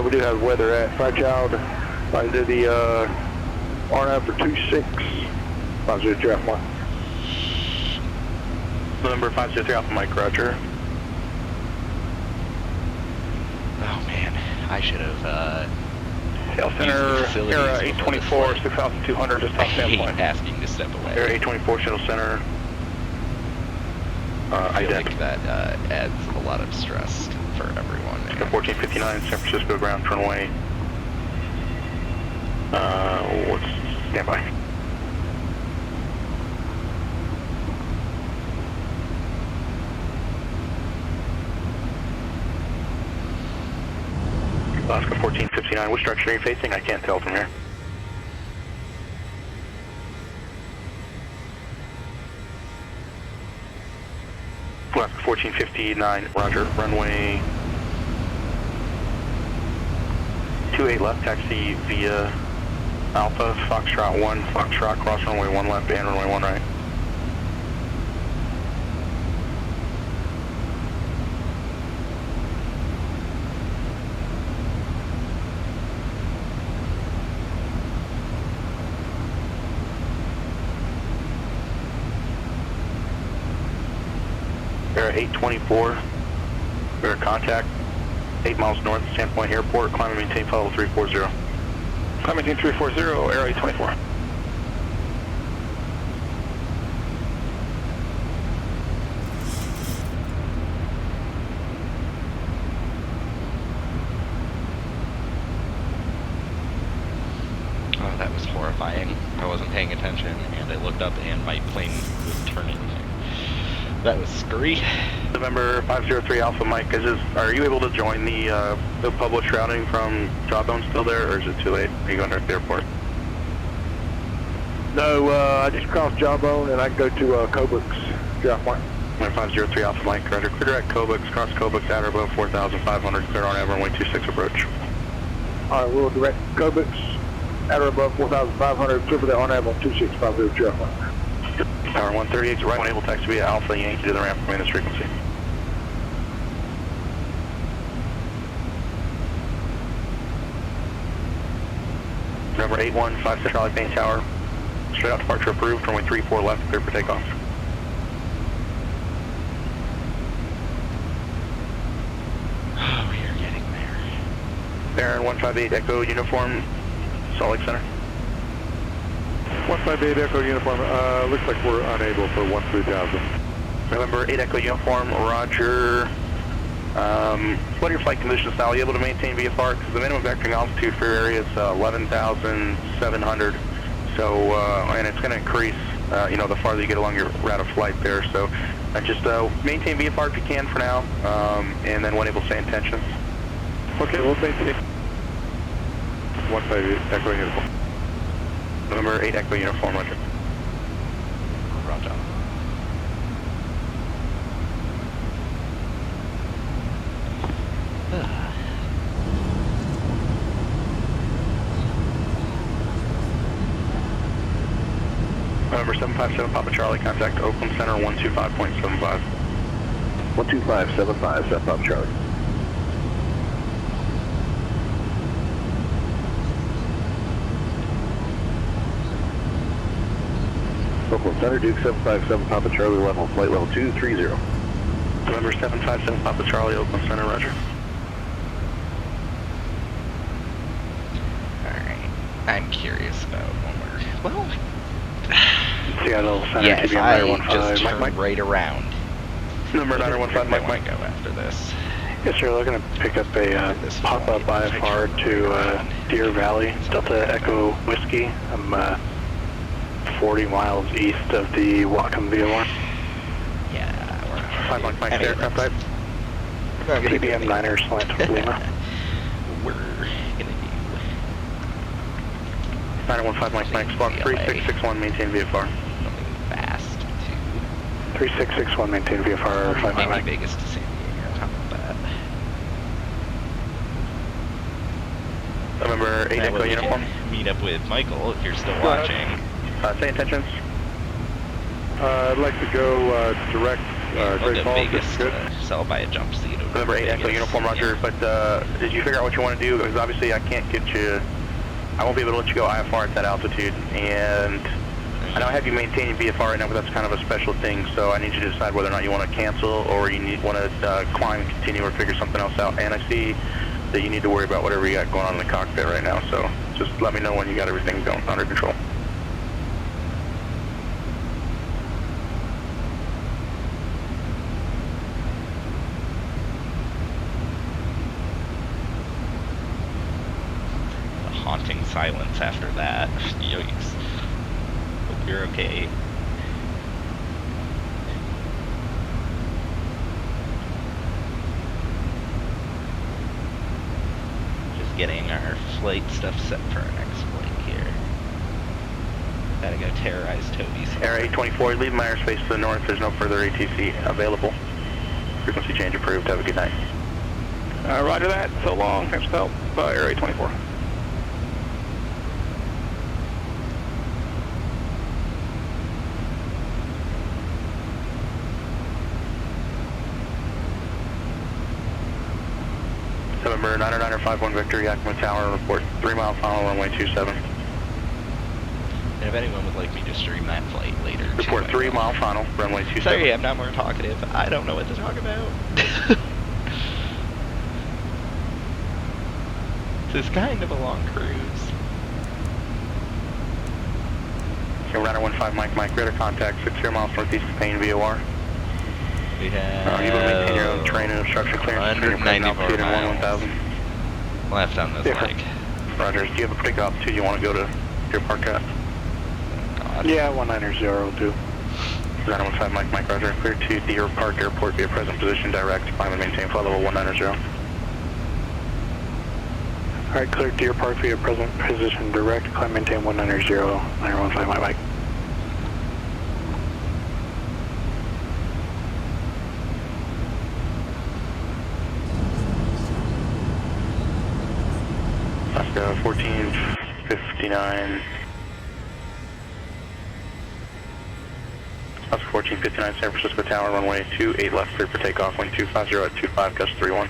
We do have weather at Fairchild. I did the RNAV for 26. Positive 3 Alpha Mike.
November 503 Alpha Mike, Roger.
Oh man, I should have,
Seattle Center, Era 824, 6200, just
I
off
hate
standpoint.
asking to step away.
Era 824, Seattle Center.
I feel
IDEC.
like that adds a lot of stress for everyone.
1459, San Francisco ground runway. What's standby? Alaska 1459, which direction are you facing? I can't tell from here.
Alaska 1459, roger, runway 28 left, taxi via Alpha, Foxtrot 1, Foxtrot, cross runway 1 left and runway 1 right. We're at 824, we're at contact, 8 miles north of Sandpoint Airport, climb and maintain flight level 340.
Climb maintain 340, air 824.
Oh, that was horrifying. I wasn't paying attention, and I looked up, and my plane was turning. That was scary.
November 503 Alpha Mike, are you able to join the published routing from Jawbone still there, or is it too late? Are you going to the airport?
No, I just crossed Jawbone and I can go to Cobucks, drop point.
503 Alpha Mike, roger. Clear at Cobucks, cross Cobucks at or above 4,500, clear on runway 26 approach.
All right, we'll direct Cobucks at or above 4,500, clear for the on-nav on 2650 drop point.
Tower 138 is right when able taxi via Alpha Yankee to the ramp from this frequency. Number 815 Charlie Payne Tower, straight out departure approved, runway 34 left, clear for takeoff.
Oh, we are getting there.
Baron 158 Echo Uniform, Salt Lake Center.
158 Echo Uniform, looks like we're unable for 13,000.
November 8 Echo Uniform, roger. What are your flight conditions now? Are you able to maintain VFR? Because the minimum vectoring altitude for your area is 11,700. So, and it's going to increase, the farther you get along your route of flight there. So, just maintain VFR if you can for now, and then when able to stay in tension.
Okay, we'll maintain 158 Echo Uniform.
November 8 Echo Uniform, roger.
Roger.
November 757 Papa Charlie, contact Oakland Center 125.75.
12575, South Papa Charlie. Oakland Center, Duke 757 Papa Charlie, level, flight level 230.
November 757 Papa Charlie, Oakland Center, roger.
Alright. I'm curious about when we're... Well...
Seattle Center,
yeah, if
TBM
I
915,
just turn
Mike.
right around...
Number 915,
I
Mike.
want to go after this.
Yes, sir. Looking to pick up a pop-up IFR to Deer Valley, Delta Echo Whiskey. I'm 40 miles east of the Whatcom VOR.
Yeah, we're...
5 Mike, aircraft type.
TBM 9er slant to Lima.
We're gonna do...
915 Mike, squawk 3661, maintain VFR.
something fast to...
3661, maintain VFR, 5
maybe
Mike.
Vegas to San Diego. How about that?
November 8
That way
Echo
we
Uniform.
can meet up with Michael if you're still watching.
Say intentions.
I'd like to go direct
We'll
Great
go
Falls.
Vegas
Good.
so I'll buy a jump seat over
November 8 Echo
Vegas.
Uniform, roger.
Yeah.
But did you figure out what you want to do? Because obviously I can't get you, I won't be able to let you go IFR at that altitude. And I know I have you maintaining VFR right now, but that's kind of a special thing. So I need you to decide whether or not you want to cancel or you want to climb and continue or figure something else out. And I see that you need to worry about whatever you got going on in the cockpit right now. So just let me know when you got everything going under control.
Haunting silence after that. Yikes. Hope you're okay. Just getting our flight stuff set for our next flight here. Gotta go terrorize Toby's.
Air 824, leave my airspace to the north. There's no further ATC available. Frequency change approved. Have a good night.
Roger that. So long. Thanks for help. Area 24.
November 90951 Victor, Yakima Tower, report 3 mile final, runway 27.
And if anyone would like me to stream that flight later,
Report 3 mile final, runway 27.
Sorry, I'm not more talkative. I don't know what to talk about. This is kind of a long cruise.
Radar 15 Mike, radar contact 60 miles northeast of Payne, VOR.
We have
You will maintain your own terrain and obstruction clearance.
194 miles
1000.
left on this leg.
Roger, do you have a particular altitude you want to go to Deer Park at?
God.
Yeah, 19002.
Radar 15 Mike, roger. Clear to Deer Park Airport via present position direct. Climb and maintain flight level 190.
Alright, clear Deer Park via present position direct. Climb maintain 190, 915 Mike.
Let's go 1459. That's 1459 San Francisco Tower, runway 28 left, clear for takeoff, wind 250 at 25, gust 31.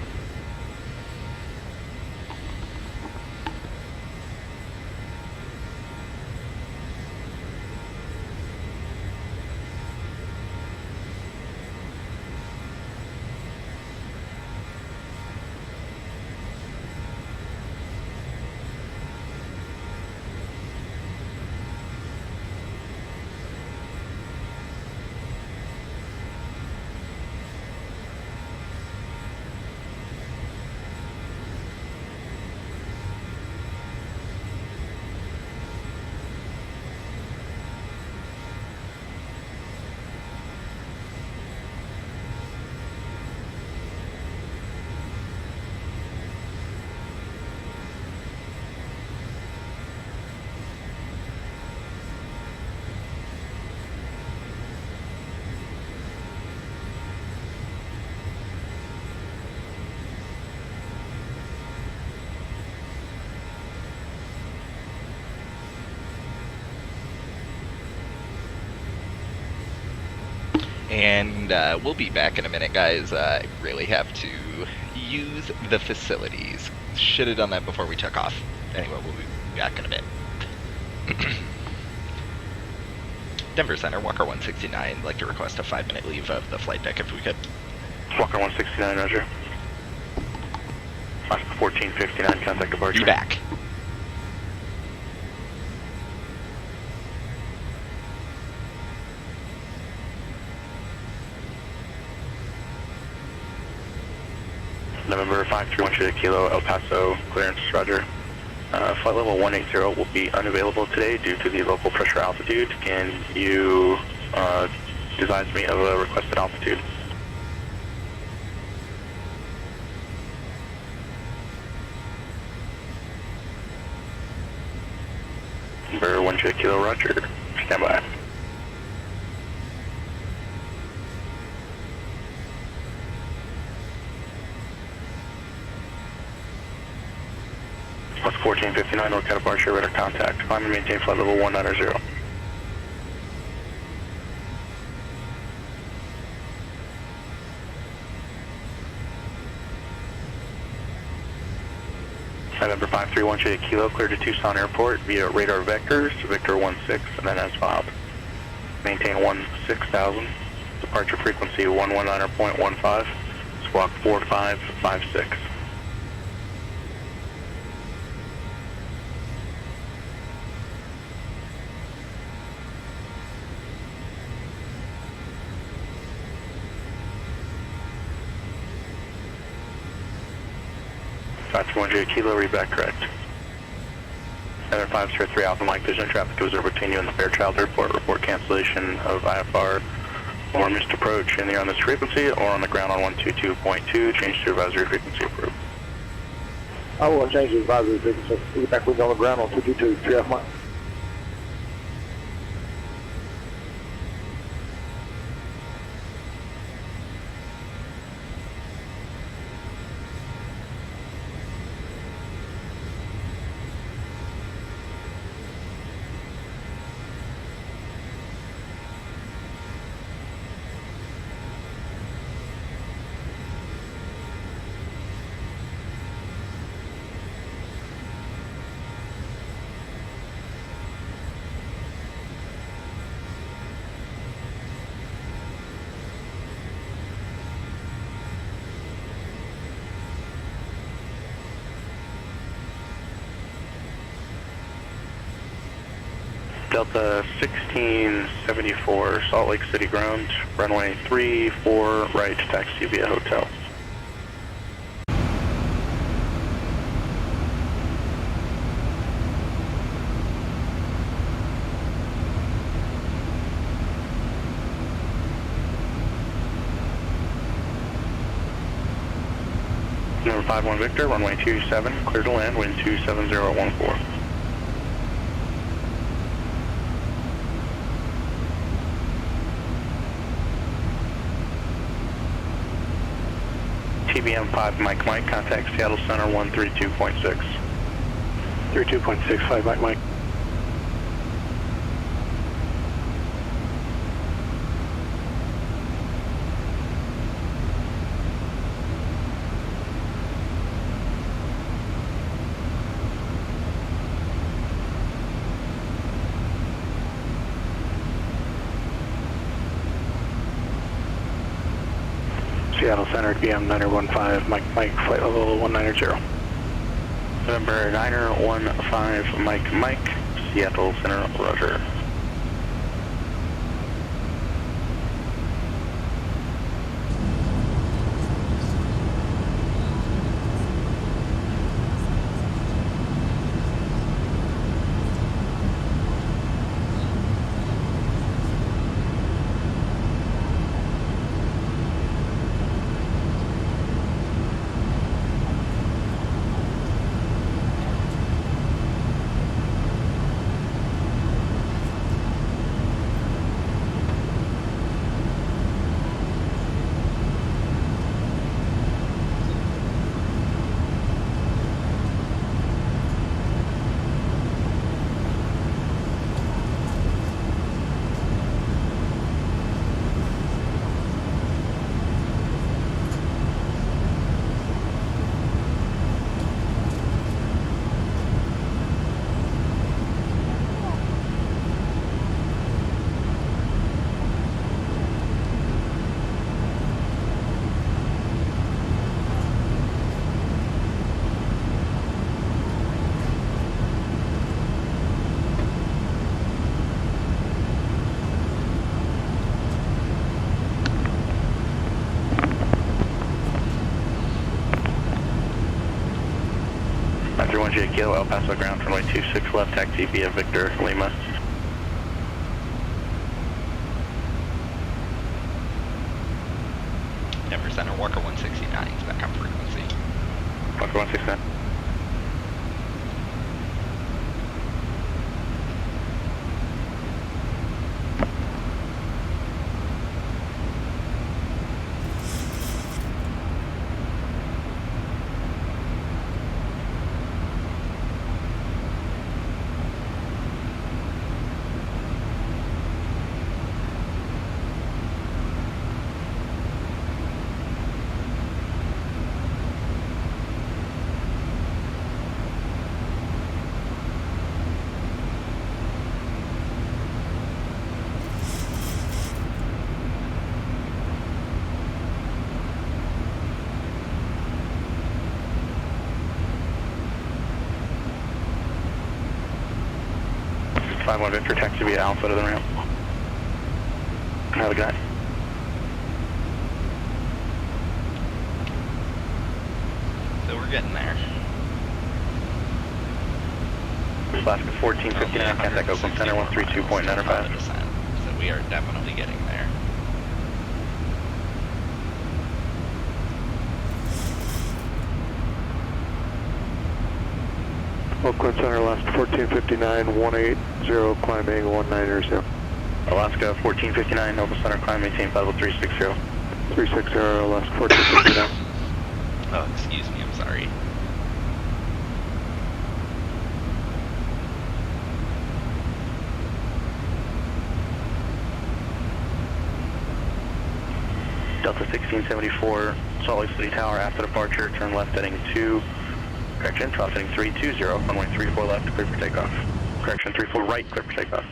And we'll be back in a minute, guys. I really have to use the facilities. Should have done that before we took off. Anyway, we'll be back in a bit. Denver Center, Walker 169. I'd like to request a 5-minute leave of the flight deck if we could.
Walker 169, roger. 1459, contact departure.
Be back.
November 531 Kilo, El Paso, clearance, roger. Flight level 180 will be unavailable today due to the local pressure altitude. Can you advise me of a requested altitude? November 1 Kilo, roger. Stand by. Plus 1459, North Cat departure, radar contact. Climb and maintain flight level 190. November 531 Kilo, clear to Tucson Airport via radar vectors, Victor 16, and then as filed. Maintain 16,000. Departure frequency 119.15. Squawk 4556. Dr. 1J Kilo, read back correct. Center 503 Alpha Mike, vision traffic goes over between you and the Fairchild Airport. Report cancellation of IFR or missed approach in the on this frequency or on the ground on 122.2. Change to advisory frequency approved.
I will change the advisory frequency. We'll get back with you on the ground on 222, 3 Mike.
Delta 1674, Salt Lake City ground, runway 34 right, taxi via hotel. Number 51 Victor, runway 27, clear to land, wind 27014. TBM 5 Mike, contact Seattle Center 132.6. 32.65 Mike. Seattle Center, PM 915, Mike, flight level 190. November 915, Mike, Seattle Center, roger. Kilo, El Paso ground, runway 26 left, taxi via Victor, Lima.
Denver Center, Walker 169 is back on frequency.
Walker 169. One Victor, taxi via Alpha to the ramp. Have a good night.
So we're getting there.
Alaska 1459, contact Oakland Center 132.95.
So we are definitely getting there.
Oakland Center, last 1459, 180, climbing 190.
Alaska 1459, Oakland Center, climb maintain level 360.
360, last 1459.
Oh, excuse me, I'm sorry.
Delta 1674, Salt Lake City Tower after departure, turn left heading 2. Correction, cross heading 320, runway 34 left, clear for takeoff. Correction, 34 right, clear for takeoff.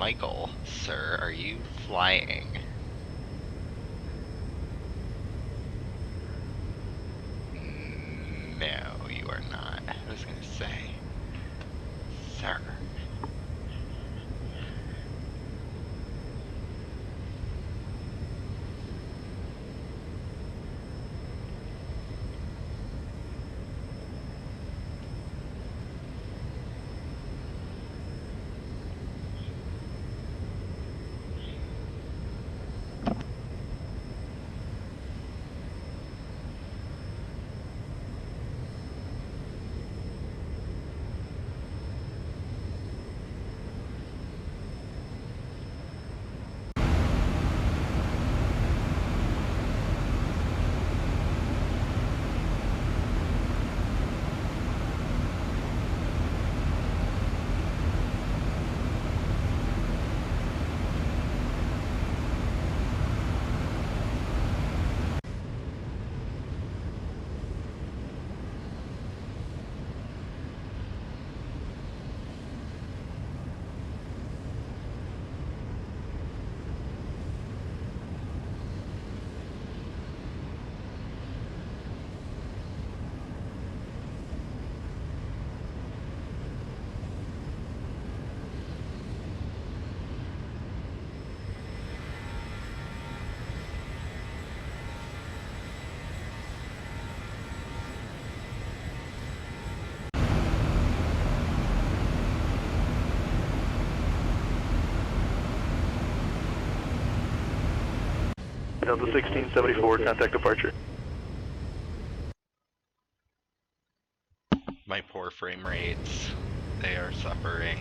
Michael, sir, are you flying? No, you are not. I was gonna say, sir.
Delta 1674, contact departure.
My poor frame rates, they are suffering.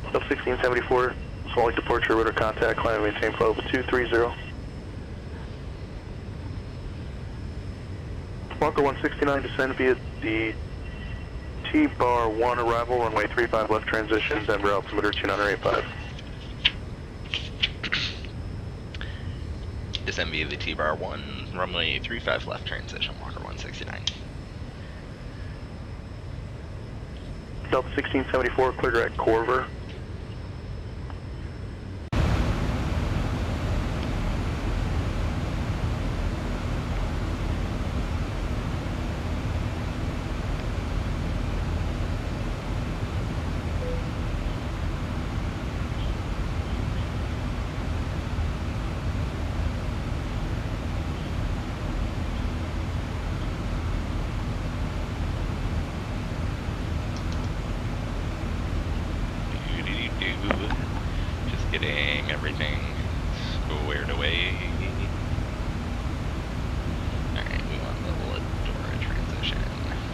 Delta 1674, Salt Lake departure, radar contact, climb and maintain flow of 230. Walker 169, descend via the T-bar 1 arrival, runway 35 left transition, Denver altimeter 2985.
Descend via the T-bar 1, runway 35 left transition, Walker 169.
Delta 1674, clear direct Corver.
Just getting everything squared away. Alright, we want level Adora transition. I don't remember.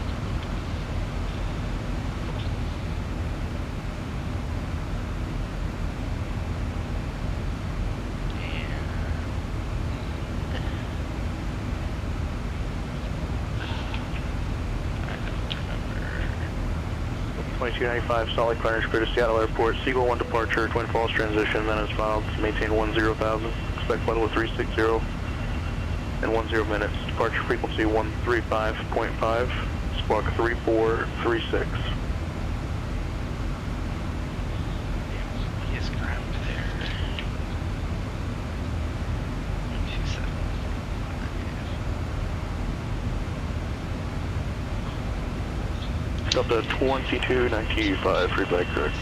2295, Salt Lake Runners, clear to Seattle Airport. Seagull 1 departure, Twin Falls transition, then is filed. Maintain 10,000. Expect flight level 360 in 10 minutes. Departure frequency 135.5. Squawk 3436.
He is ground there. 127.
Delta 2295, feedback correct.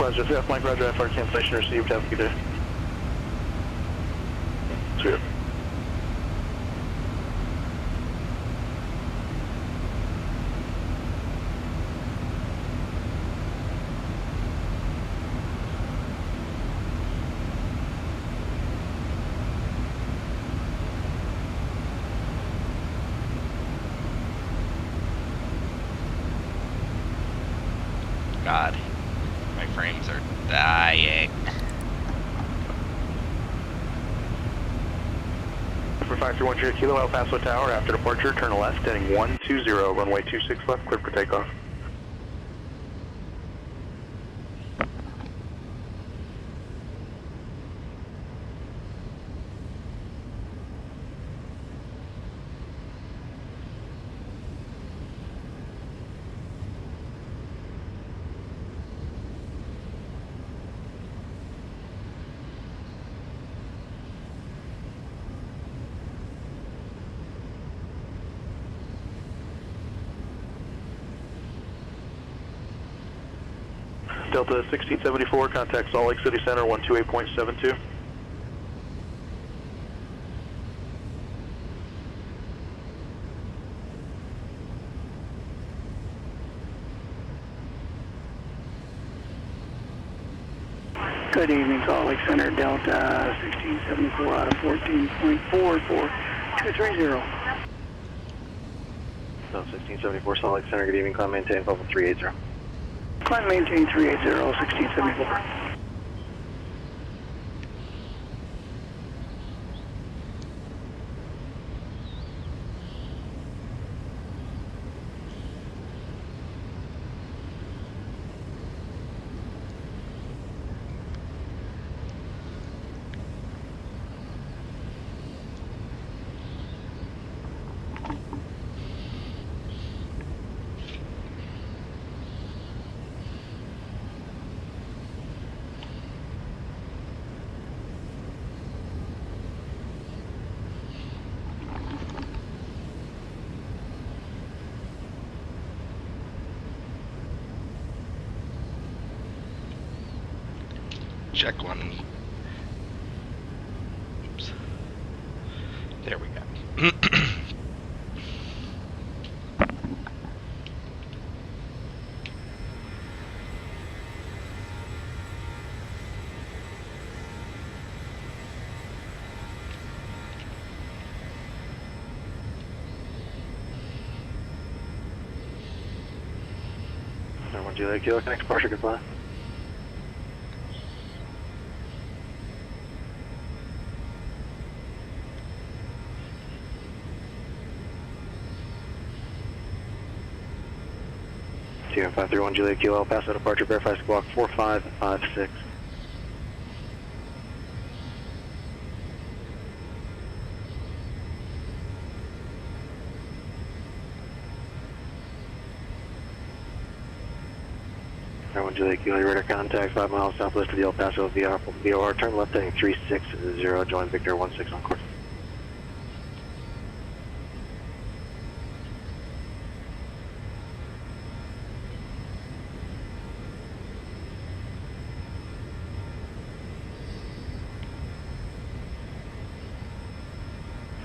Roger, F Mike, Roger, IFR cancellation received, have a good day. See ya.
God, my frames are dying.
For 5310 Kilo, El Paso Tower, after departure, turn left, heading 120, runway 26 left, clear for takeoff.
Delta 1674, contact Salt Lake City Center 128.72.
Good evening, Salt Lake Center, Delta 1674 out of 14.44230.
No, 1674 Salt Lake Center, good evening, climb maintain level 380.
Climb maintain 380, 1674.
Check one. Oops. There we go.
One Juliet Kilo, connect departure, good fly. TR 531 Juliet Kilo, El Paso departure, verify squawk 4556. One Juliet Kilo, radar contact 5 miles southwest of the El Paso VOR, turn left heading 360, join Victor 16 on course.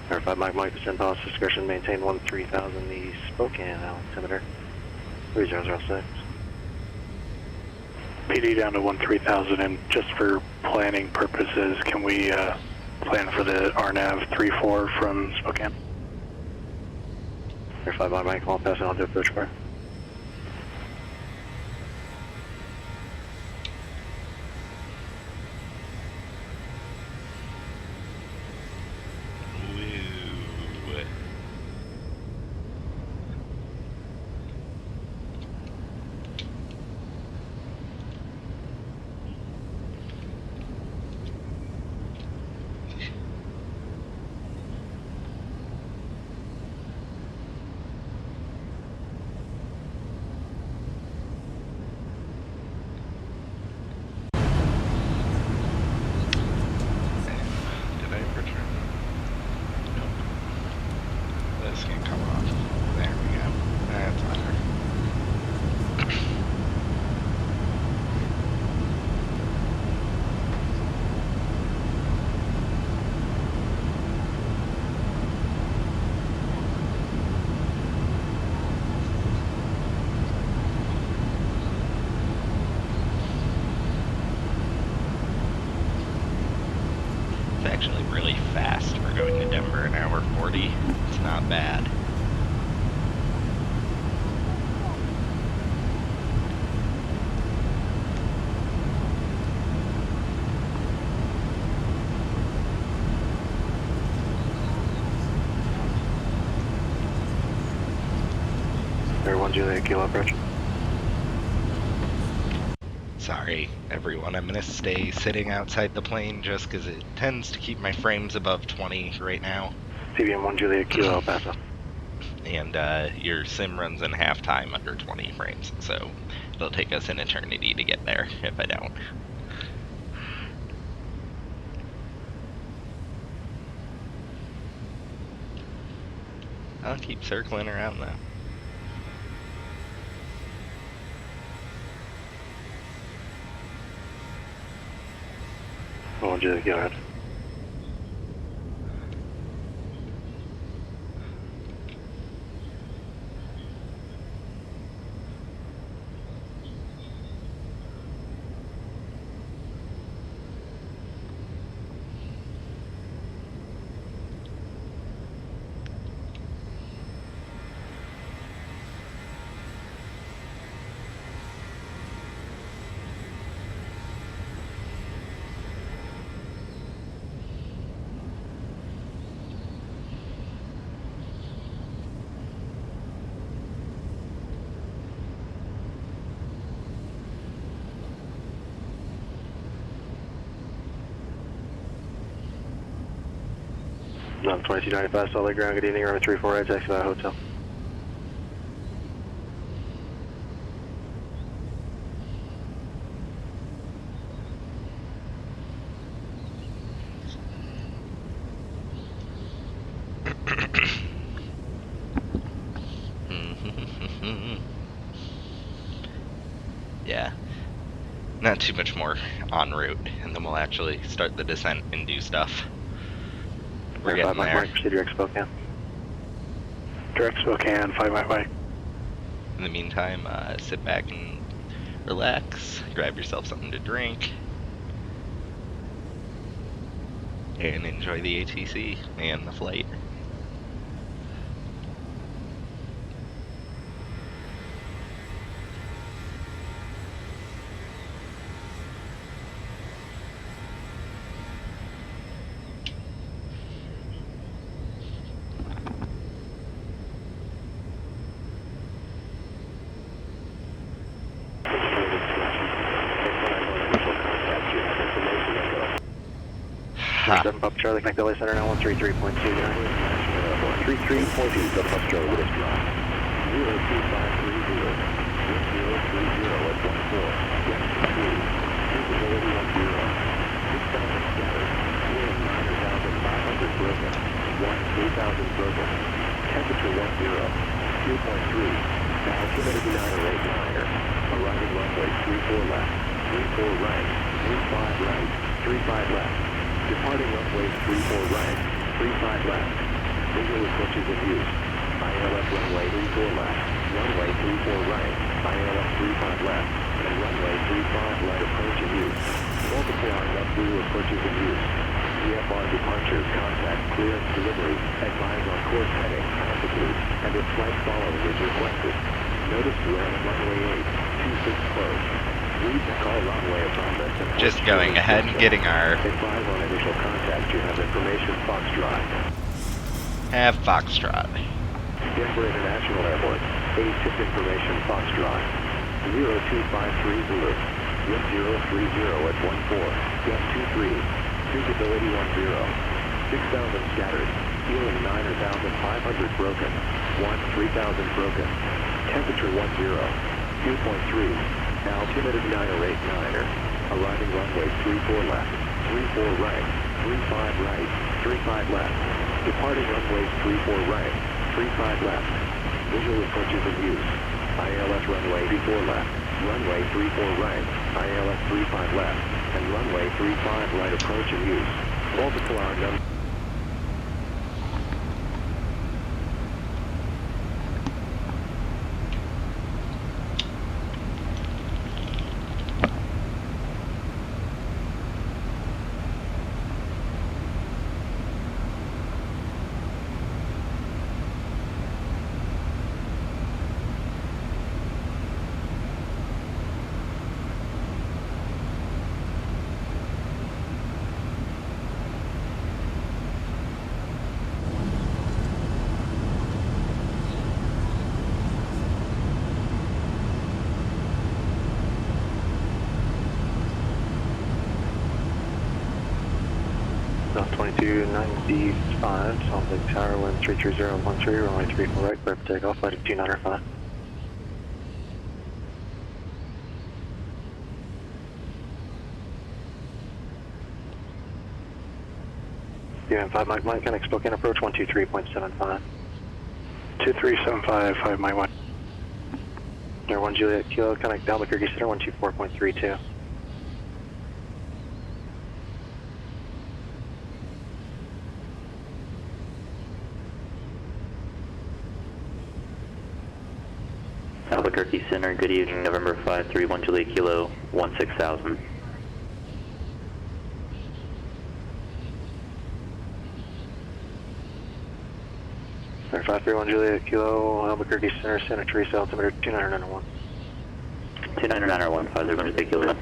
Verified Mike, descend policy discretion, maintain 13,000, the Spokane altimeter 3006.
PD down to 13,000, and just for planning purposes, can we plan for the RNAV 34 from Spokane?
Verified Mike, all passing on to approach bar.
Actually really fast. We're going to Denver an hour 40. It's not bad.
Air 1 Juliet Kilo approach.
Sorry, everyone. I'm gonna stay sitting outside the plane just because it tends to keep my frames above 20 right now.
CVM 1 Juliet Kilo El Paso.
And your sim runs in half time under 20 frames, so it'll take us an eternity to get there if I don't. I'll keep circling around though.
Oh, Juliet, go ahead. No, 2295, solid ground, good evening, runway 34 right, taxi by hotel.
Yeah. Not too much more en route, and then we'll actually start the descent and do stuff. We're getting there.
Mike, proceed direct Spokane. Direct Spokane, 5 Mike.
In the meantime, sit back and relax, grab yourself something to drink, and enjoy the ATC and the flight. Ha.
7 Papa Charlie, connect LA Center now, 133.2, 133.2, 7 Papa Charlie, with us drive. 02530, 1030 at 14, yes, 2, visibility 10, 6,000 scattered, 9,500 broken, 3,000 broken, temperature 10, 2.3, now humidity 908 arriving runway 34 left, 34 right, 35 right, 35 left. Departing runway 34 right, 35 left. Visual approaches in use. ILS runway 34 left, runway 34 right, ILS 35 left, and runway 35 right approach in use. Multiple ILS visual approaches in use. IFR departures, contact, clearance, delivery, advise on course heading, altitude, and if flight following is requested. Notice to land runway 8, 26 closed.
Just going ahead and getting our
Advise on initial contact. You have information Foxtrot.
have Foxtrot.
Denver International Airport. A-tip information Foxtrot. 0253 Zulu. Wind 030 at 14. Gust 23. Visibility 10. 6,000 scattered. Ceiling 9,500 broken. 3,000 broken. Temperature 10. 2.3. Altimeter 9089er. Arriving runway 34 left, 34 right, 35 right, 35 left. Departing runways 34 right, 35 left. Visual approaches in use. ILS runway 34 left, runway 34 right, ILS 35 left, and runway 35 right approach in use. Multiple hour number. South 2295, Salt Lake Tower, wind 33013, runway 34 right, clear for takeoff, flight of 2905. UM5 Mike, connect Spokane approach 123.75. 2375, 5 Mike 1. Air 1 Juliet Kilo, connect Albuquerque Center 124.32.
Albuquerque Center, good evening, November 531 Juliet Kilo 16000.
Center 531 Juliet Kilo, Albuquerque Center, Santa Teresa, altimeter 2901.
2901, 531 Juliet Kilo.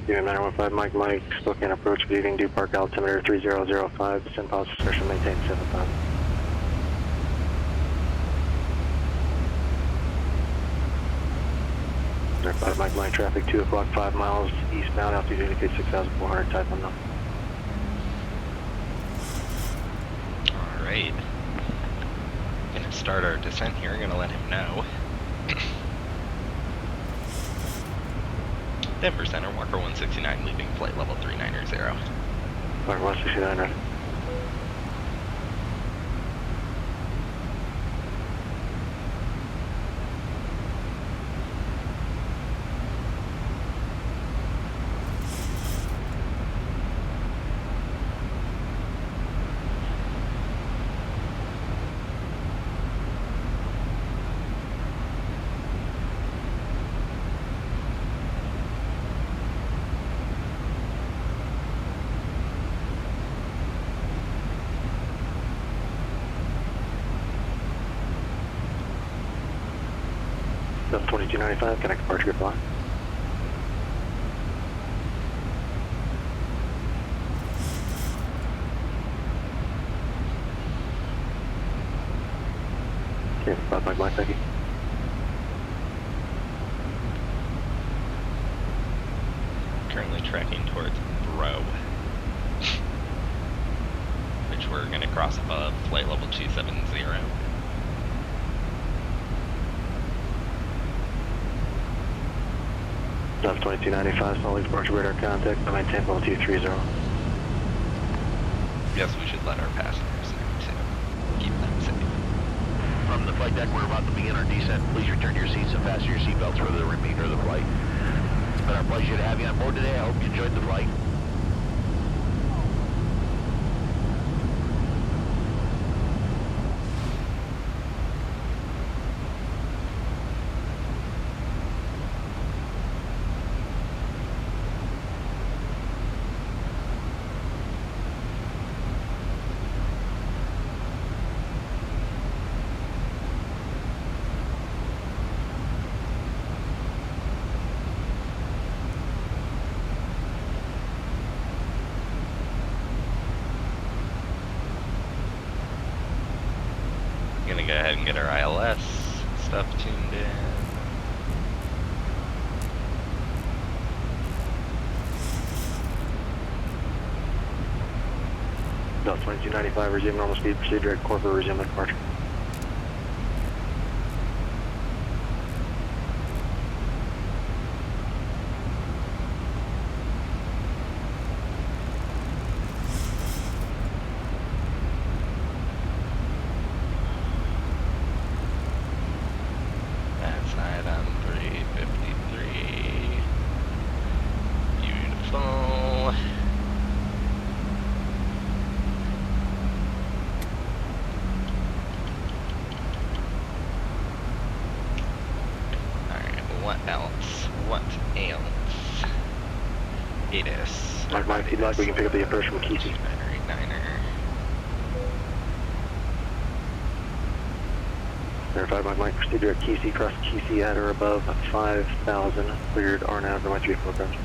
UM 915 Mike, Spokane approach, good evening, Dew Park altimeter 3005, descend positive discretion, maintain 7000. Center 5 Mike, traffic 2 o'clock, 5 miles eastbound, altitude indicates 6,400, type unknown.
Alright. Gonna start our descent here, gonna let him know. Denver Center, Walker 169, leaving flight level 390.
Walker 169, ready. Delta 2295, connect departure group line. Okay, 5 Mike, thank you.
Currently tracking towards Bro, which we're gonna cross above flight level 270.
Delta 2295, solid departure radar contact, maintain level 230.
Guess we should let our passengers know too. Keep them safe.
From the flight deck, we're about to begin our descent. Please return to your seats and fasten your seatbelts for the remainder of the flight. It's been our pleasure to have you on board today. I hope you enjoyed the flight.
Gonna go ahead and get our ILS stuff tuned in.
Delta 2295, resume normal speed, proceed direct corporate, resume the departure.
That's item 353. Beautiful. Alright, what else? What else? ATIS.
Mike, if you'd like, we can pick up the approach from Kesey.
9er.
Verified Mike, proceed direct Kesey, cross Kesey at or above 5,000, cleared RNAV, runway 34 approach.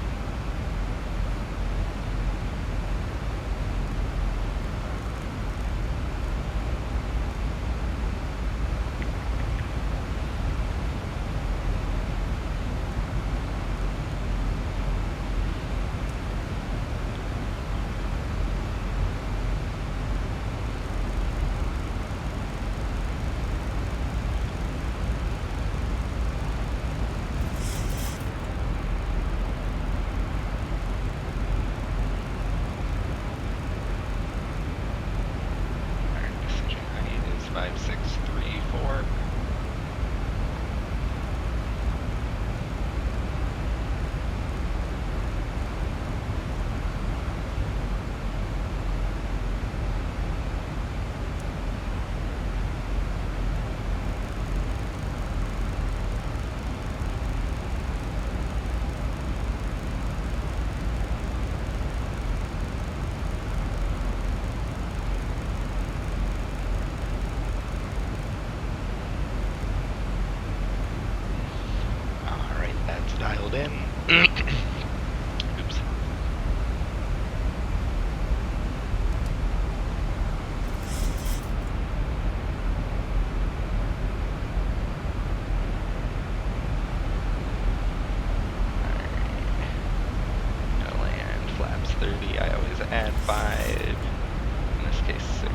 30, I always add 5. In this case, 6.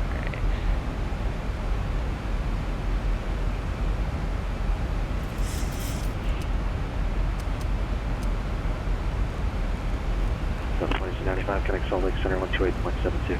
Alright.
South 2295, connect Salt Lake Center 128.72.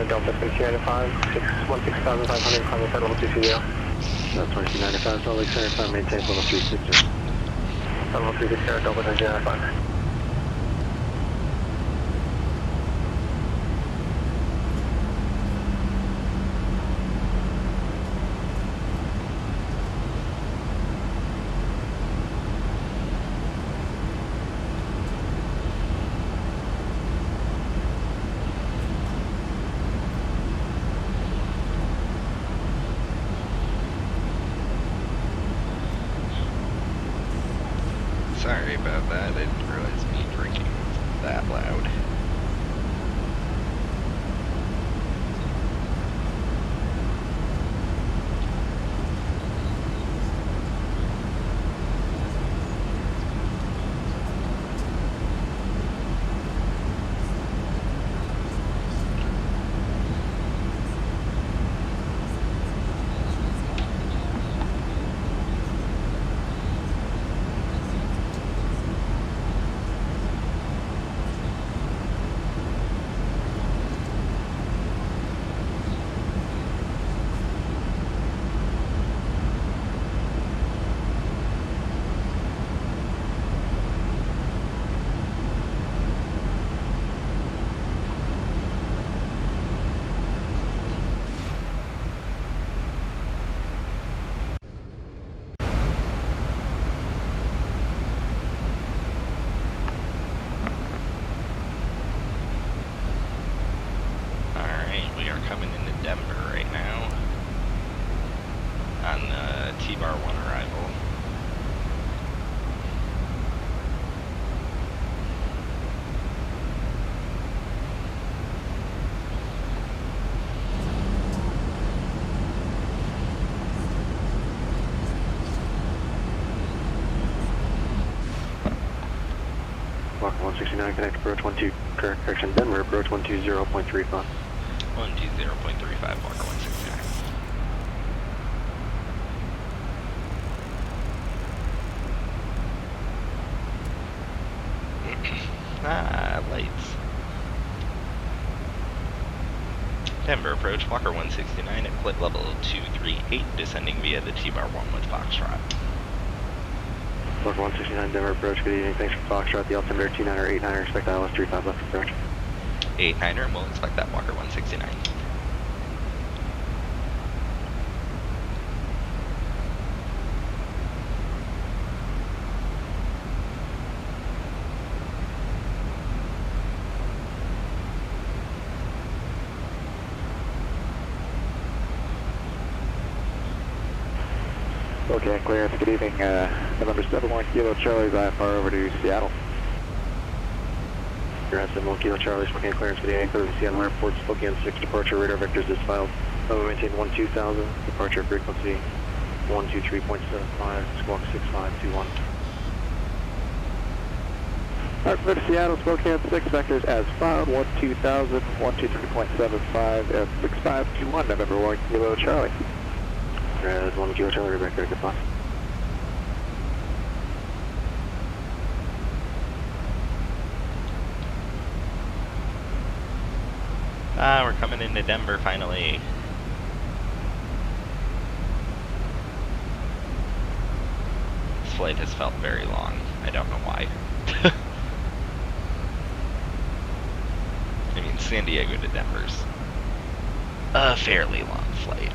Delta 395, 16,500, climbing at level 220.
South 2295, Salt Lake Center, time maintains level 360.
Level 360, Delta 395.
Sorry about that, I didn't realize me drinking was that loud. Coming into Denver right now on T-Bar 1 arrival.
Walker 169, connect approach 12, correction, Denver, approach 120.35.
120.35, Walker 169. Lights. Denver approach, Walker 169 at flight level 238, descending via the T-Bar 1 with Foxtrot.
Walker 169, Denver approach, good evening, thanks for Foxtrot, the altimeter 29er, 89er, expect ILS 35 left approach.
89er, and we'll expect that Walker 169.
Okay, clearance, good evening, November 71 Kilo Charlie's IFR over to Seattle. You're at 71 Kilo Charlie's, booking clearance, good evening, clear to Seattle Airport, Spokane 6 departure, radar vectors is filed. Level maintain 12000, departure frequency 123.75, squawk 6521. Alright, clear to Seattle, Spokane 6 vectors as filed, 12000, 123.75, and 6521, November 1 Kilo Charlie. As 1 Kilo Charlie, back there, goodbye.
We're coming into Denver finally. This flight has felt very long. I don't know why. I mean, San Diego to Denver's a fairly long flight.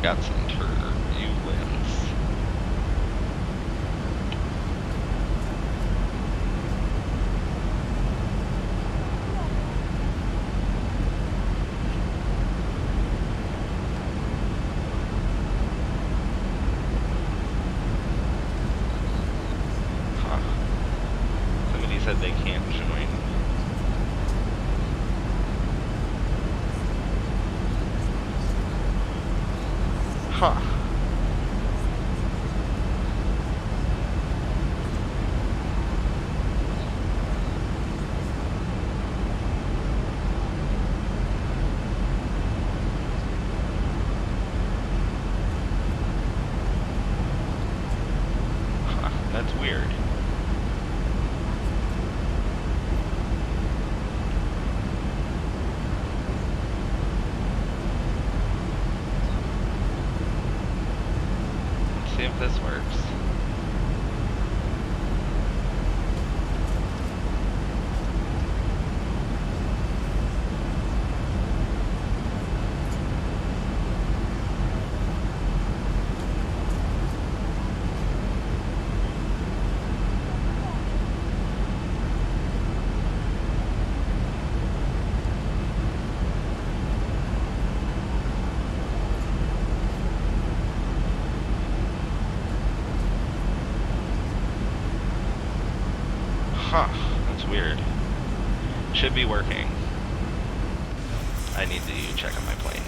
got some turbulence. Huh. Somebody said they can't join. Huh. Huh, that's weird. See if this works. Huh, that's weird. Should be working. I need to check on my plane.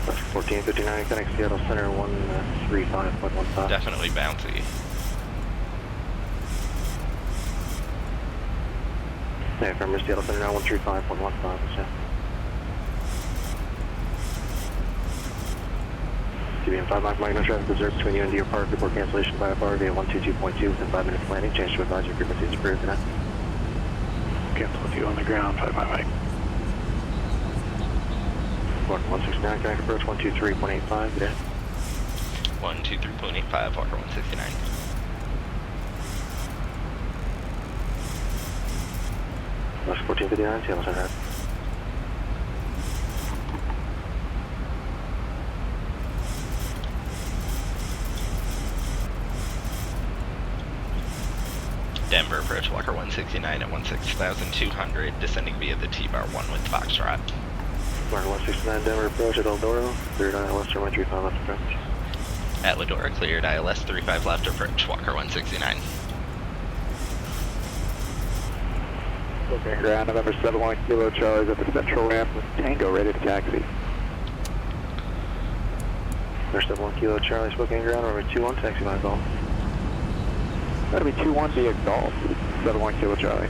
That's 1459, connect Seattle Center 135.15.
Definitely bouncy.
Yeah, from Seattle Center now 135.15, yeah. CBM 5 Mike, no traffic observed between you and Deer Park. Report cancellation by IFR via 122.2 within 5 minutes landing. Change to advisory frequency is approved tonight.
Cancel with you on the ground, 5 Mike.
169, connect approach 123.85, good day.
123.85, Walker 169.
West 1459, Seattle Center.
Denver approach Walker 169 at 16,200, descending via the T-bar 1 with Foxtrot.
Walker 169, Denver approach at Eldora, cleared on Western 135 left approach.
At Ladora, cleared ILS 35 left approach, Walker 169.
Okay, ground, November 71 Kilo Charlie's at the central ramp with Tango ready to taxi.
Number 71 Kilo Charlie, Spokane ground, number 21, taxi my call.
That'll be 21 via Golf, 71 Kilo Charlie.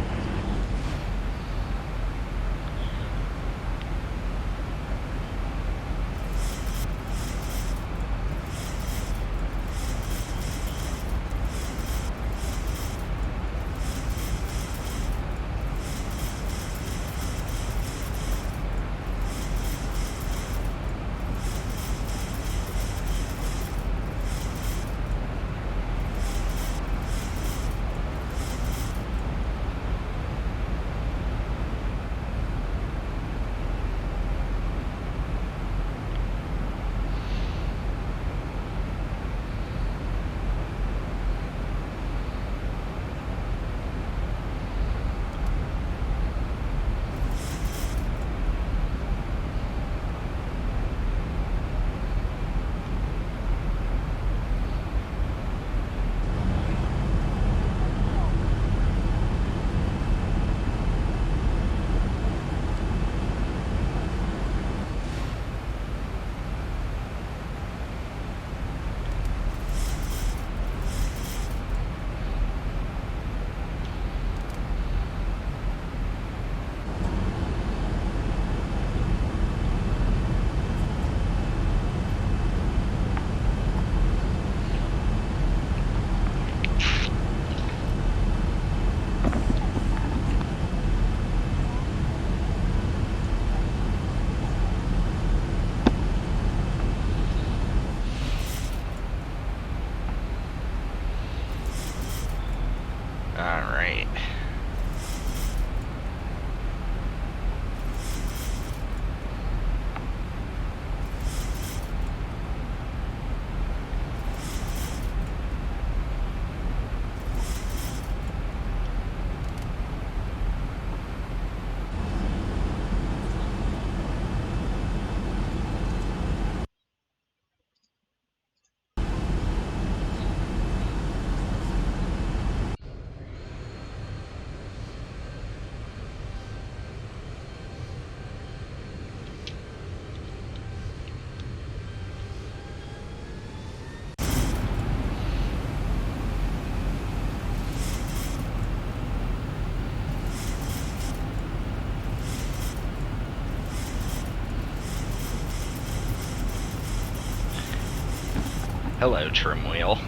Hello, trim wheel.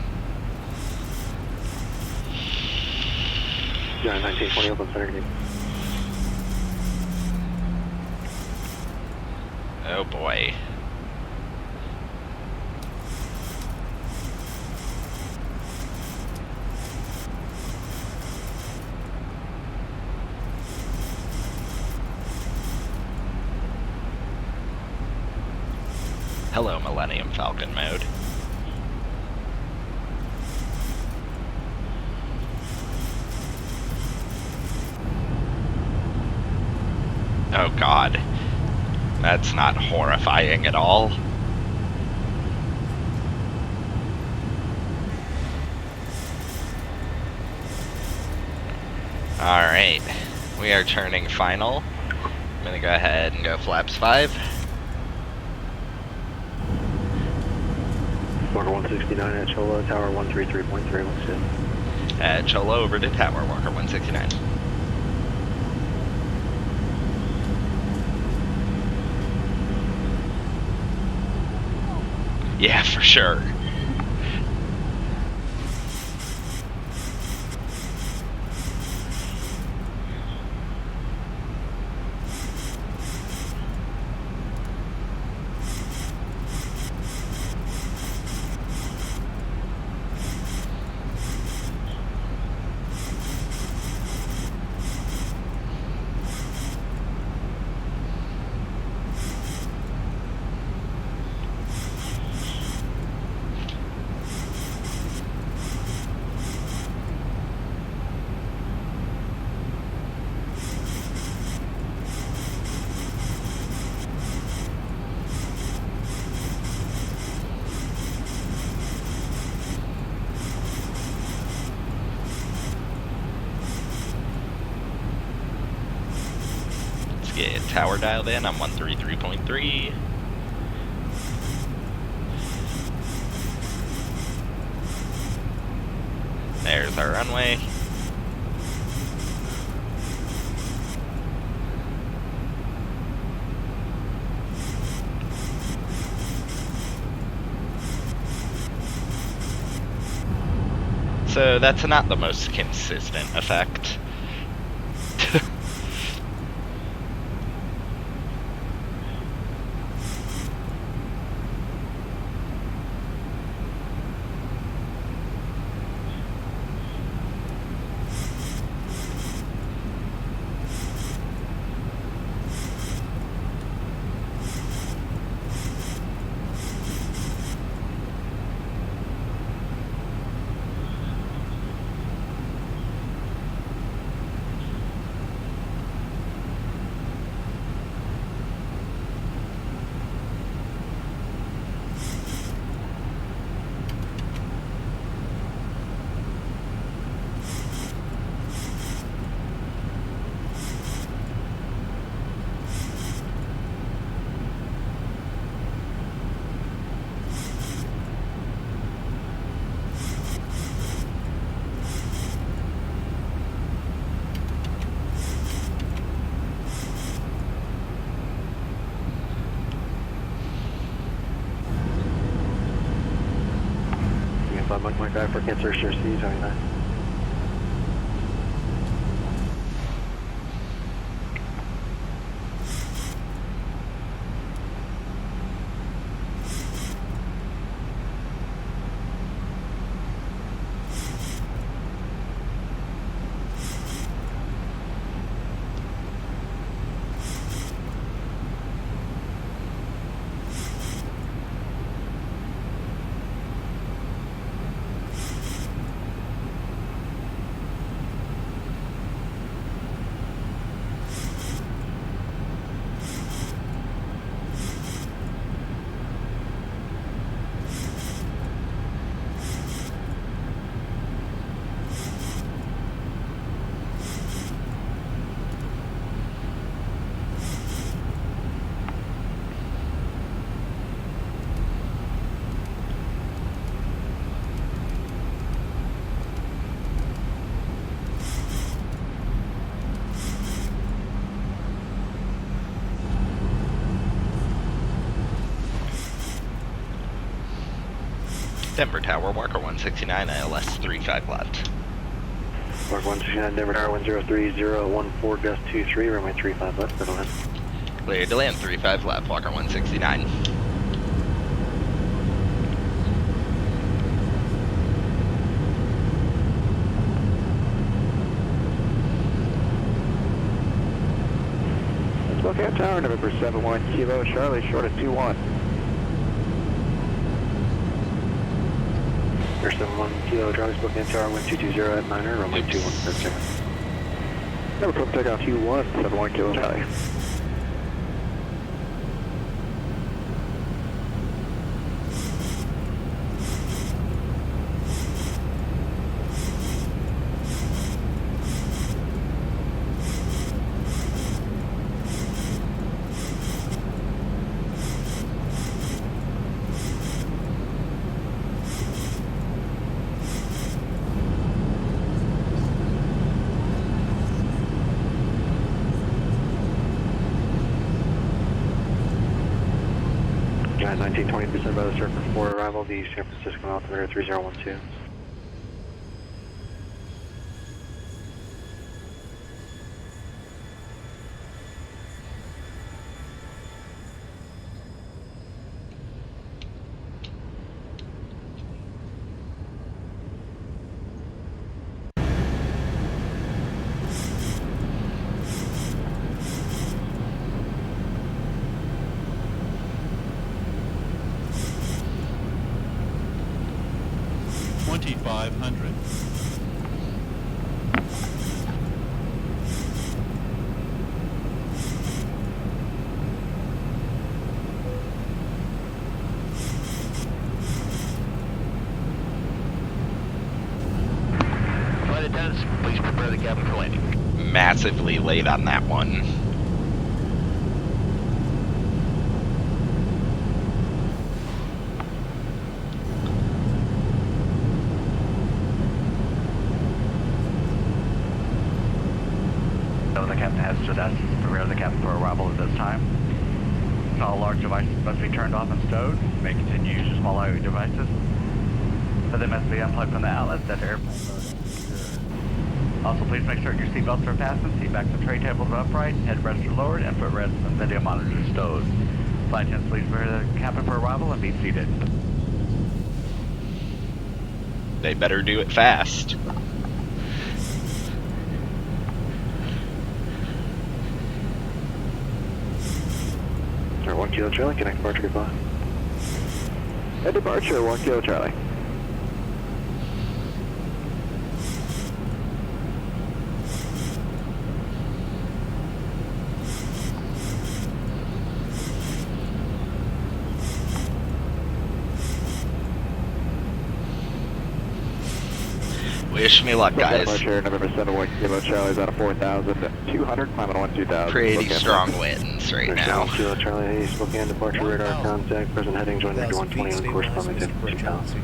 1920 open center gate.
Oh boy. Hello, Millennium Falcon mode. Oh god. That's not horrifying at all. Alright. We are turning final. I'm gonna go ahead and go flaps 5.
Walker 169 at Cholo, tower 133.3, what's it?
At Cholo over to tower, Walker 169. Yeah, for sure. Get tower dialed in. I'm 133.3. There's our runway. So that's not the most consistent effect.
Mike guy for cancer sure C29.
Denver Tower, Walker 169, ILS 35 left.
Walker 169, Denver Tower 103014, gust 23, runway 35 left, middle head.
Cleared to land 35 left, Walker 169.
Spokane Tower, November 71 Kilo, Charlie, short at 21.
Air 71 Kilo, Charlie, Spokane Tower 1220 at minor, runway 21, clear.
Number 12, takeoff 21, 71 Kilo, Charlie.
Guys, 19-20% by the surface for arrival, the San Francisco altimeter 3012.
Flight attendants, please prepare the cabin for landing.
Massively late on that one.
The captain has just asked us to prepare the cabin for arrival at this time. All large devices must be turned off and stowed. You may continue to use your small IoT devices, but they must be unplugged from the outlets at airplane mode. Also, please make certain your seatbelts are fastened, seat backs and tray tables are upright, headrests are lowered, and footrests and video monitors stowed. Flight attendants, please prepare the cabin for arrival and be seated.
They better do it fast.
Alright, 1 Kilo Charlie, connect departure, goodbye.
At departure, 1 Kilo, Charlie.
Wish me luck, guys.
Departure, November 71 Kilo, Charlie's out of 4,200, climbing 12000.
Pretty strong winds right now.
1 Kilo Charlie, Spokane departure radar contact, present heading, join Victor 120 on course, climbing 52 pounds.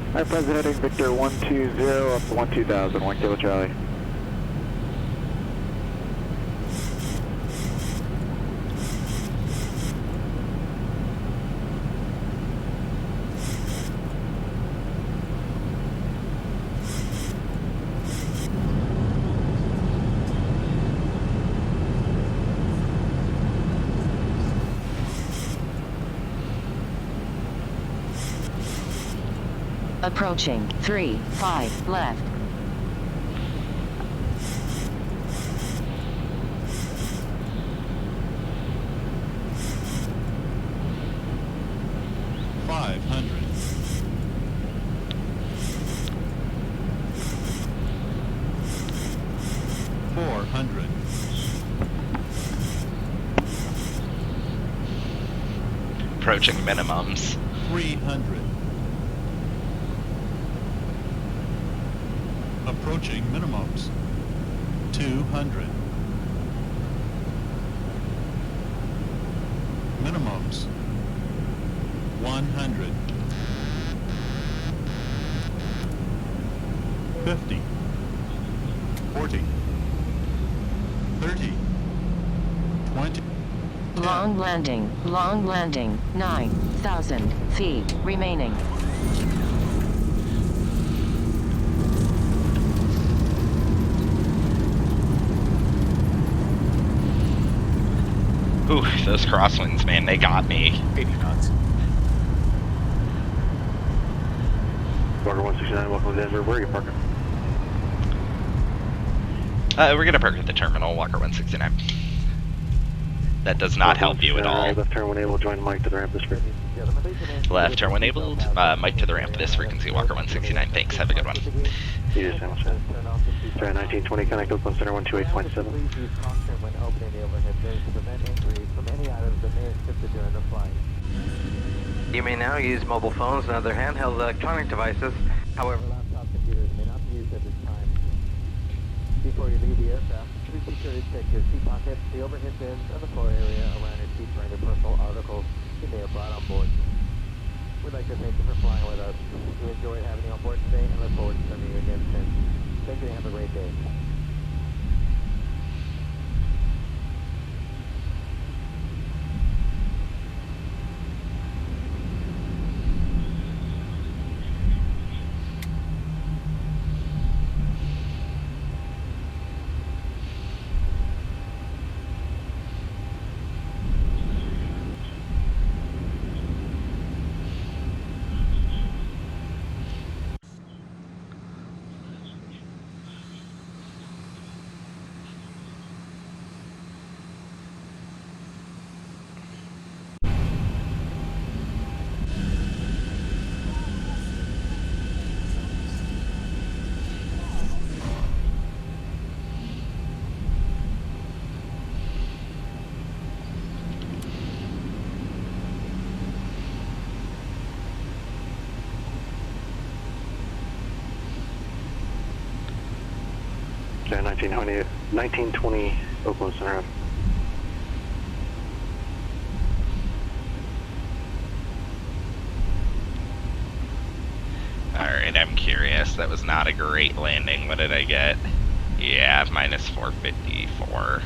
Alright, present heading, Victor 120 up to 12,000, 1 Kilo, Charlie.
Approaching 3-5 left.
Approaching minimums.
300. Approaching minimums. 200. Minimums. 100. 50. 40. 30. 20.
Long landing, 9,000 feet remaining.
Ooh, those crosswinds, man, they got me.
80 knots.
Walker 169, welcome to Denver. Where are you parking?
We're gonna park at the terminal, Walker 169. That does not help you at all.
Left turn when able, join Mike to the ramp this frequency.
Left turn when able, Mike to the ramp this frequency, Walker 169. Thanks, have a good one.
You just sound set. Try 1920, connect Oakland Center 128.7.
You may now use mobile phones and other handheld electronic devices. However, laptop computers may not be used at this time. Before you leave the aircraft, please be sure to check your seat pockets, the overhead bins, and the floor area around your seat for any personal articles you may have brought on board. We'd like to thank you for flying with us. We enjoyed having you on board today and look forward to serving you again soon. Thank you and have a great day.
Try 1920 Oakland Center.
Alright, I'm curious. That was not a great landing. What did I get? Yeah, minus 454.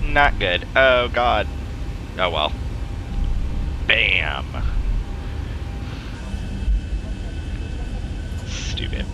Not good. Oh, God. Oh, well. Bam. Stupid.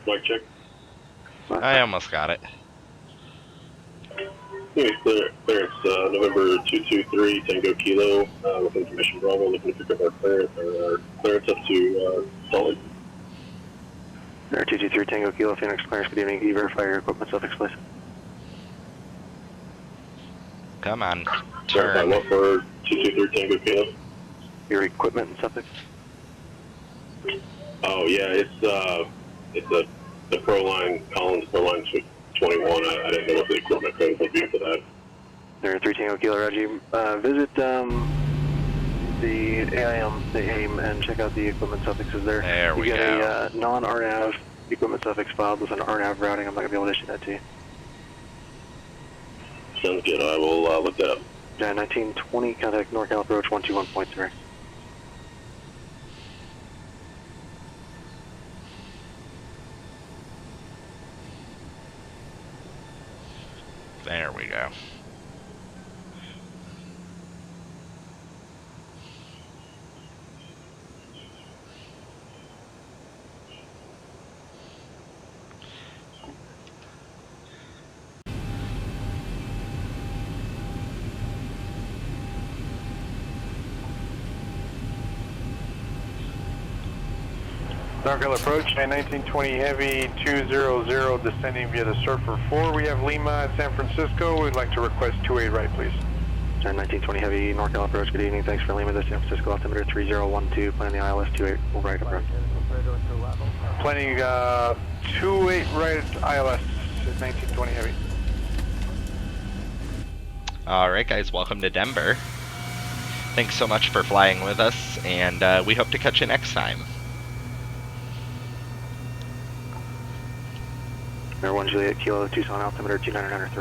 Mic check.
I almost got it.
Okay, clearance, November 223, Tango Kilo, with information Bravo, looking to pick up our clearance up to Salt Lake.
There, 223 Tango Kilo, Phoenix clearance, good evening. Can you verify your equipment suffix, please?
Come on.
Verify
Turn.
what for 223 Tango Kilo?
Your equipment and suffix?
Oh yeah, it's the Proline, Collins Proline 21. I didn't know what the equipment code would be for that.
There, 3 Tango Kilo, Reggie. Visit the AIM, and check out the equipment suffixes there.
There we
go. You
go.
get a non-RNAV equipment suffix filed with an RNAV routing. I'm not going to be able to issue that to you.
Sounds good. I will look that up.
1920, contact NorCal approach 121.3.
There we go.
Norcal approach, 1920 Heavy 200 descending via the Surfer 4. We have Lima at San Francisco. We'd like to request 28 right, please.
1920 Heavy, Norcal approach, good evening. Thanks for Lima to San Francisco, altimeter 3012, planning the ILS 28, we'll right approach.
Planning 28 right ILS at 1920 Heavy.
Alright guys, welcome to Denver. Thanks so much for flying with us, and we hope to catch you next time.
Air 1 Juliet, Kilo, Tucson, altimeter 2903.